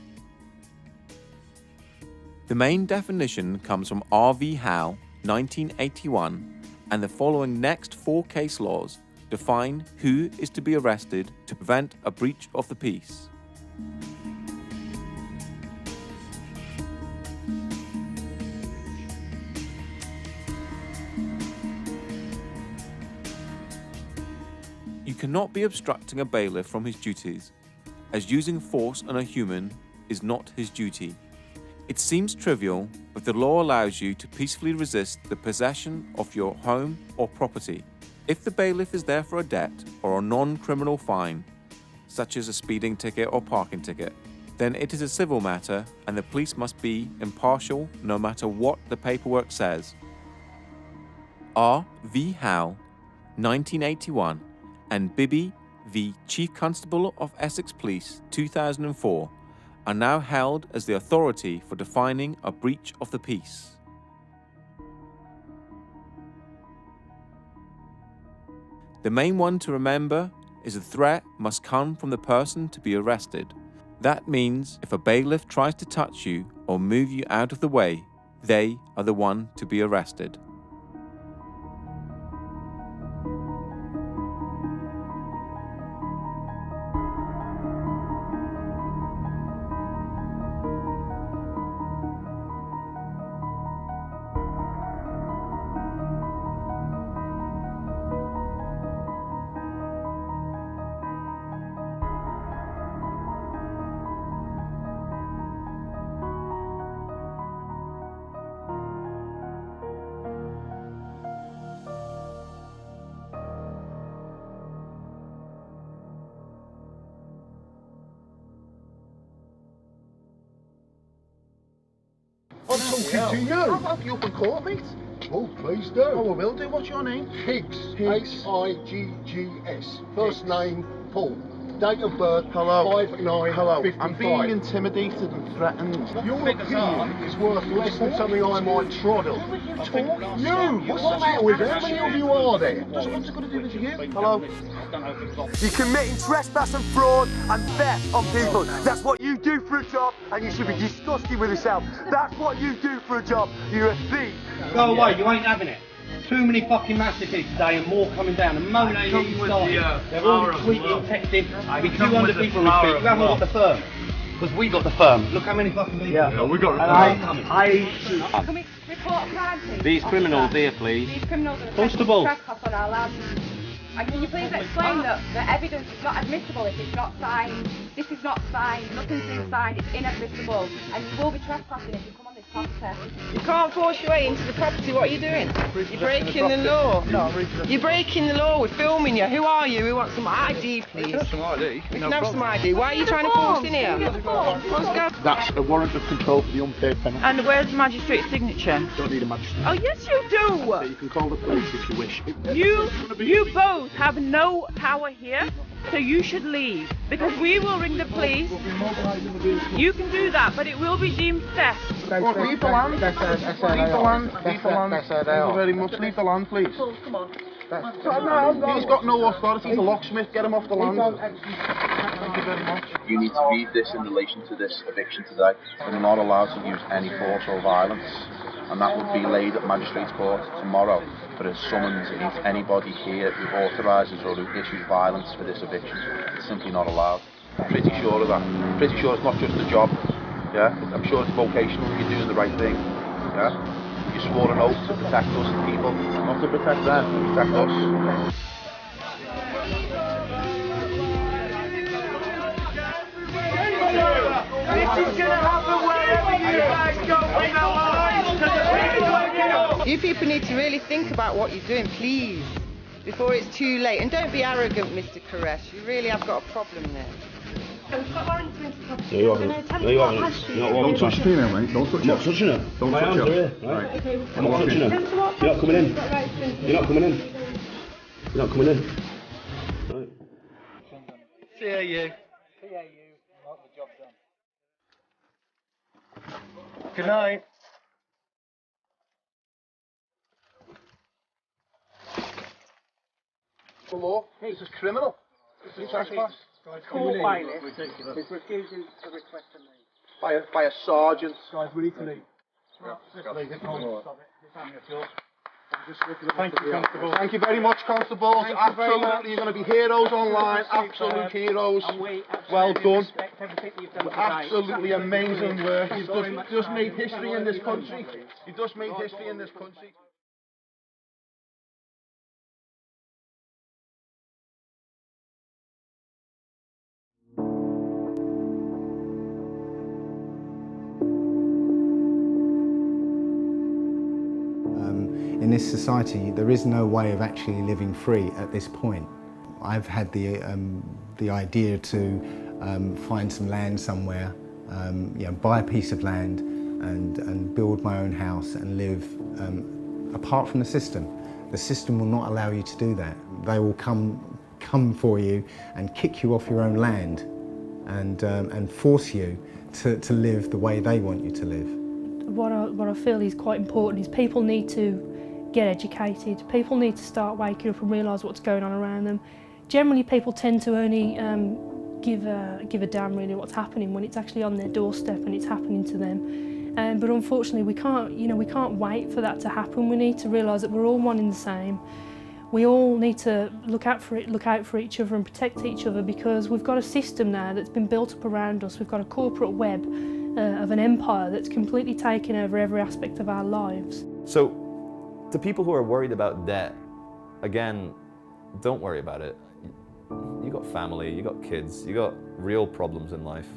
The main definition comes from R.V. Howe, 1981, and the following next 4 case laws define who is to be arrested to prevent a breach of the peace. You cannot be obstructing a bailiff from his duties, as using force on a human is not his duty. It seems trivial, but the law allows you to peacefully resist the possession of your home or property. If the bailiff is there for a debt or a non-criminal fine, such as a speeding ticket or parking ticket, then it is a civil matter and the police must be impartial no matter what the paperwork says. R.V. Howe, 1981, and Bibby v. Chief Constable of Essex Police, 2004, are now held as the authority for defining a breach of the peace. The main one to remember is the threat must come from the person to be arrested. That means if a bailiff tries to touch you or move you out of the way, they are the one to be arrested. I'm talking to you. I'll help you up in court, mate. Oh, please do. Oh, I will do. What's your name? Higgs. H-I-G-G-S. First name, Paul. Date of birth, 5/9/55. I'm being intimidated and threatened. Your opinion is worth less than something I might trod on. You! What's the matter with you? How many of you are there? What's it got to do with you? Hello? You're committing trespass and fraud and theft on people. That's what you do for a job, and you should be disgusted with yourself. That's what you do for a job. You're a thief. Go away, you ain't having it. Too many fucking massacres today and more coming down. And Monet ain't started. They're all tweeting, texting. With 200 people in the street. You haven't got the firm. Because we got the firm. Look how many fucking people. Yeah, we got the Can we report a crime, please? These criminals here, please. These criminals are Constable. trespass on our land. And can you please explain that the evidence is not admissible if it's not signed? This is not signed, nothing's been signed, it's inadmissible, and you will be trespassing if you come on this property. You can't force your way into the property. What are you doing? You're breaking the law. You're breaking the law. We're filming you. Who are you? We want some ID, please. We can have some ID. We can have some ID. Why are you trying to force in here? Let's go. That's a warrant of control for the unpaid penalty. And where's the magistrate's signature? Don't need a magistrate. Oh, yes, you do. So you can call the police if you wish. You both have no power here, so you should leave. Because we will ring the police. You can do that, but it will be deemed theft. Leave the land. Leave the land. Leave the land. Thank you very much. Leave the land, please. Come on. He's got no authority. He's a locksmith. Get him off the land. Thank you very much. You need to read this in relation to this eviction today. We're not allowed to use any force or violence, and that would be laid at Magistrates Court tomorrow for a summons against anybody here who authorises or who issues violence for this eviction. It's simply not allowed. I'm pretty sure of that. I'm pretty sure it's not just a job. Yeah, I'm sure it's vocational. You're doing the right thing. Yeah, you swore an oath to protect us people, not to protect them, to protect us. This is gonna happen wherever you guys go from now on. You people need to really think about what you're doing, please, before it's too late. And don't be arrogant, Mr. Koresh. You really have got a problem there. We've got warrants into the property. No, you haven't. No, you haven't. Don't touch the female, mate. Don't touch her. I'm not touching her. Don't touch her. Right. Okay, I'm not touching her. You're not coming in. You're not coming in. You're not coming in. Right. See you. Hope the job's done. Good night. The law. This is criminal. This is trespass. Court bailiff is refusing to request a leave. By a sergeant. Guys, we need to leave. Thank you, Constable. Thank you very much, Constables. Absolutely, you're going to be heroes online. Absolute heroes. Well done. Absolutely amazing work. You've just made history in this country. You've just made history in this country. In this society, there is no way of actually living free at this point. I've had the idea to find some land somewhere, you know, buy a piece of land and build my own house and live apart from the system. The system will not allow you to do that. They will come for you and kick you off your own land and force you to live the way they want you to live. What I feel is quite important is people need to get educated. People need to start waking up and realise what's going on around them. Generally, people tend to only give a damn really what's happening when it's actually on their doorstep and it's happening to them. But unfortunately, we can't wait for that to happen. We need to realise that we're all one and the same. We all need to look out for each other and protect each other, because we've got a system now that's been built up around us. We've got a corporate web of an empire that's completely taken over every aspect of our lives. So, to people who are worried about debt, again, don't worry about it. You got family, you got kids, you got real problems in life.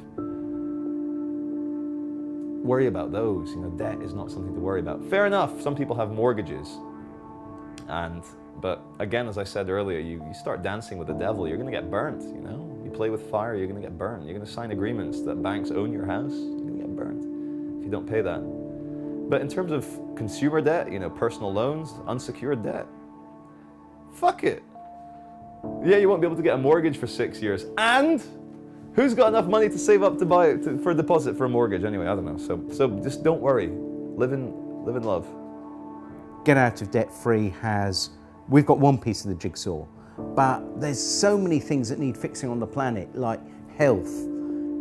Worry about those. You know, debt is not something to worry about. Fair enough, some people have mortgages. But again, as I said earlier, you start dancing with the devil, you're gonna get burnt, you know? You play with fire, you're gonna get burned. You're gonna sign agreements that banks own your house, you're gonna get burned if you don't pay that. But in terms of consumer debt, you know, personal loans, unsecured debt, fuck it. Yeah, you won't be able to get a mortgage for 6 years. And who's got enough money to save up to buy it for a deposit for a mortgage? Anyway, I don't know. So just don't worry. Live in love. Get Out of Debt Free we've got one piece of the jigsaw, but there's so many things that need fixing on the planet, like health,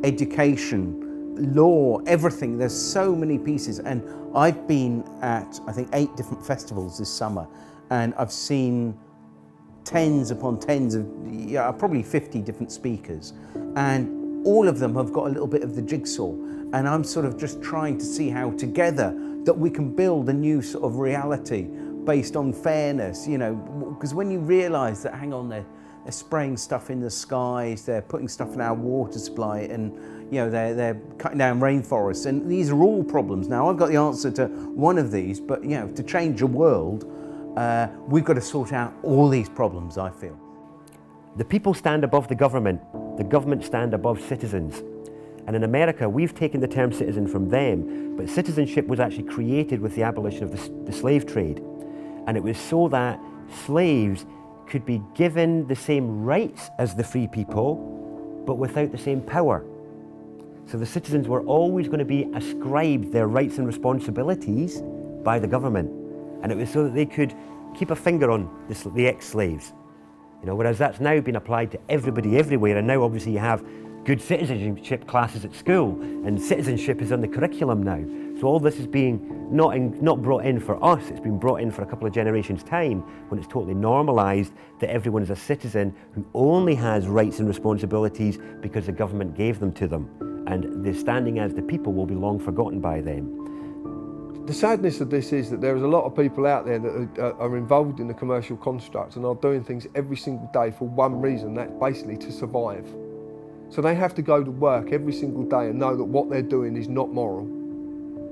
education, law, everything. There's so many pieces, and I've been at, I think, 8 different festivals this summer, and I've seen tens upon tens of, probably 50 different speakers, and all of them have got a little bit of the jigsaw, and I'm sort of just trying to see how together that we can build a new sort of reality based on fairness, you know, because when you realise that, hang on, they're spraying stuff in the skies, they're putting stuff in our water supply, and you know, they're cutting down rainforests, and these are all problems. Now, I've got the answer to one of these, but you know, to change the world, we've got to sort out all these problems, I feel. The people stand above the government stand above citizens. And in America, we've taken the term citizen from them, but citizenship was actually created with the abolition of the slave trade. And it was so that slaves could be given the same rights as the free people, but without the same power. So the citizens were always going to be ascribed their rights and responsibilities by the government. And it was so that they could keep a finger on the ex-slaves. You know, whereas that's now been applied to everybody everywhere, and now obviously you have good citizenship classes at school, and citizenship is on the curriculum now. So all this is being not brought in for us, it's been brought in for a couple of generations' time, when it's totally normalised that everyone is a citizen who only has rights and responsibilities because the government gave them to them. And the standing as the people will be long forgotten by them. The sadness of this is that there is a lot of people out there that are involved in the commercial construct and are doing things every single day for one reason, that's basically to survive. So they have to go to work every single day and know that what they're doing is not moral.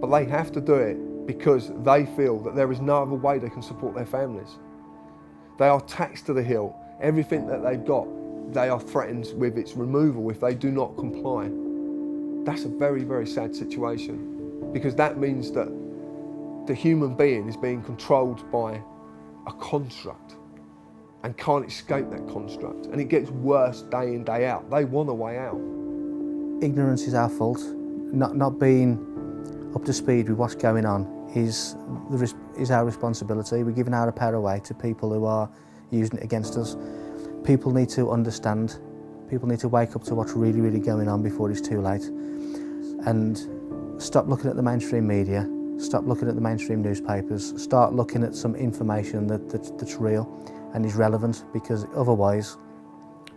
But they have to do it because they feel that there is no other way they can support their families. They are taxed to the hilt. Everything that they've got, they are threatened with its removal if they do not comply. That's a very, very sad situation, because that means that the human being is being controlled by a construct and can't escape that construct. And it gets worse day in, day out. They want a way out. Ignorance is our fault. Not being up to speed with what's going on is our responsibility. We're giving our power away to people who are using it against us. People need to understand. People need to wake up to what's really, really going on before it's too late. And stop looking at the mainstream media stop looking at the mainstream newspapers, start looking at some information that's real and is relevant, because otherwise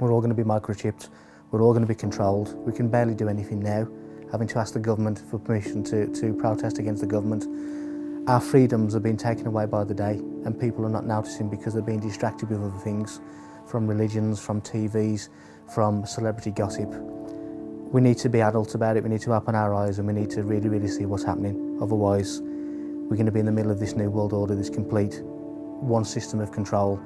we're all going to be microchipped, we're all going to be controlled. We can barely do anything now, having to ask the government for permission to protest against the government. Our freedoms are being taken away by the day, and people are not noticing because they're being distracted with other things, from religions, from TVs, from celebrity gossip. We need to be adult about it, we need to open our eyes, and we need to really, really see what's happening. Otherwise, we're going to be in the middle of this new world order, this complete one system of control,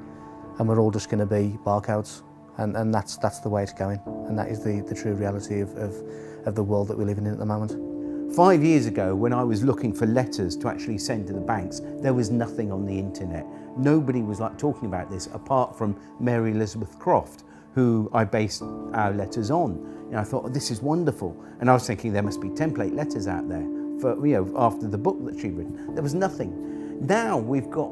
and we're all just going to be barcodes. And that's the way it's going, and that is the true reality of the world that we're living in at the moment. 5 years ago, when I was looking for letters to actually send to the banks, there was nothing on the internet. Nobody was like talking about this, apart from Mary Elizabeth Croft, who I based our letters on. And I thought, oh, this is wonderful. And I was thinking there must be template letters out there for, after the book that she'd written. There was nothing. Now we've got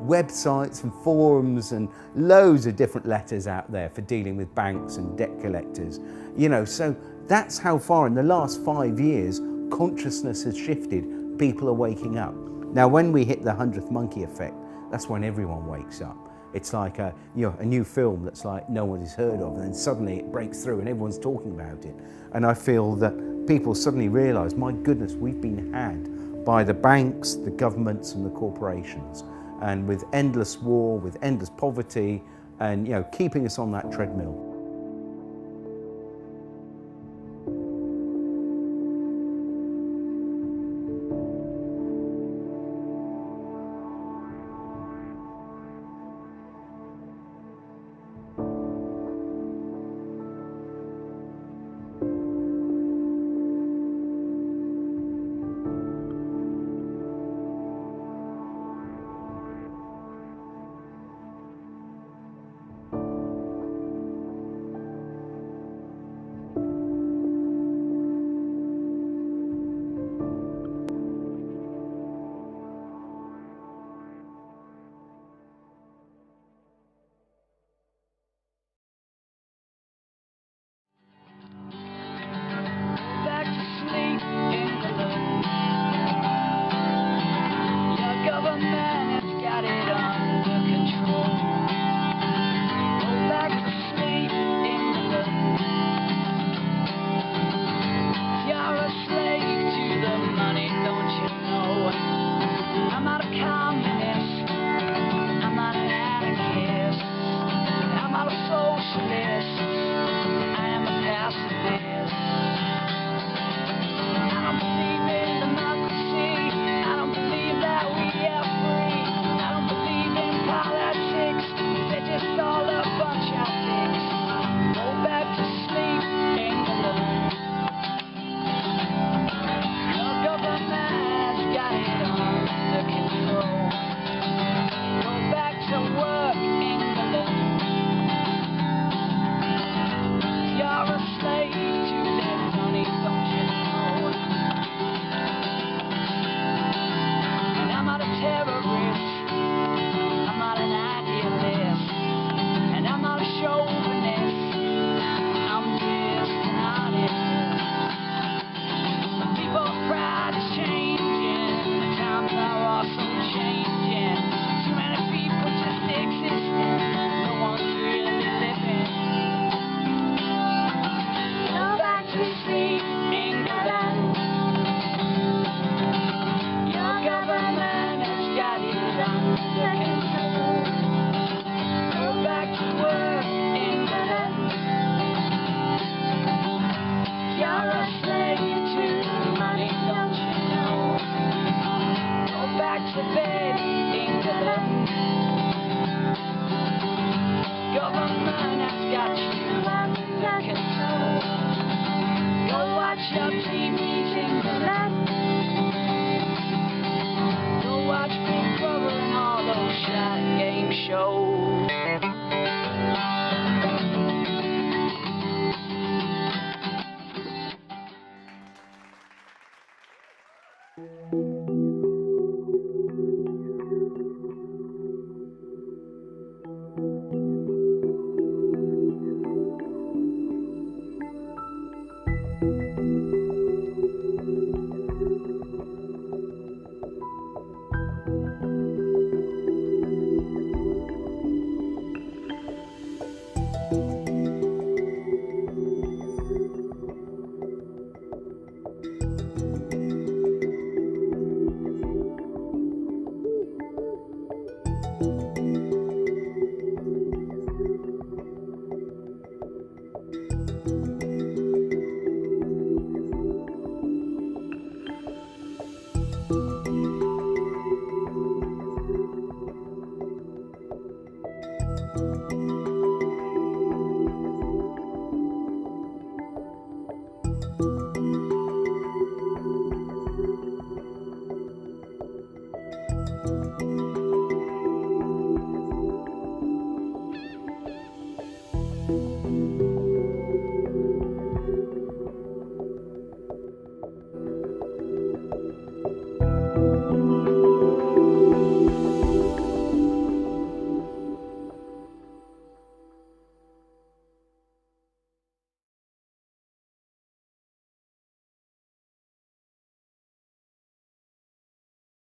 websites and forums and loads of different letters out there for dealing with banks and debt collectors. So that's how far in the last 5 years consciousness has shifted. People are waking up. Now when we hit the 100th monkey effect, that's when everyone wakes up. It's like a new film that's like no one has heard of, and then suddenly it breaks through and everyone's talking about it. And I feel that people suddenly realise, my goodness, we've been had by the banks, the governments and the corporations. And with endless war, with endless poverty, and keeping us on that treadmill.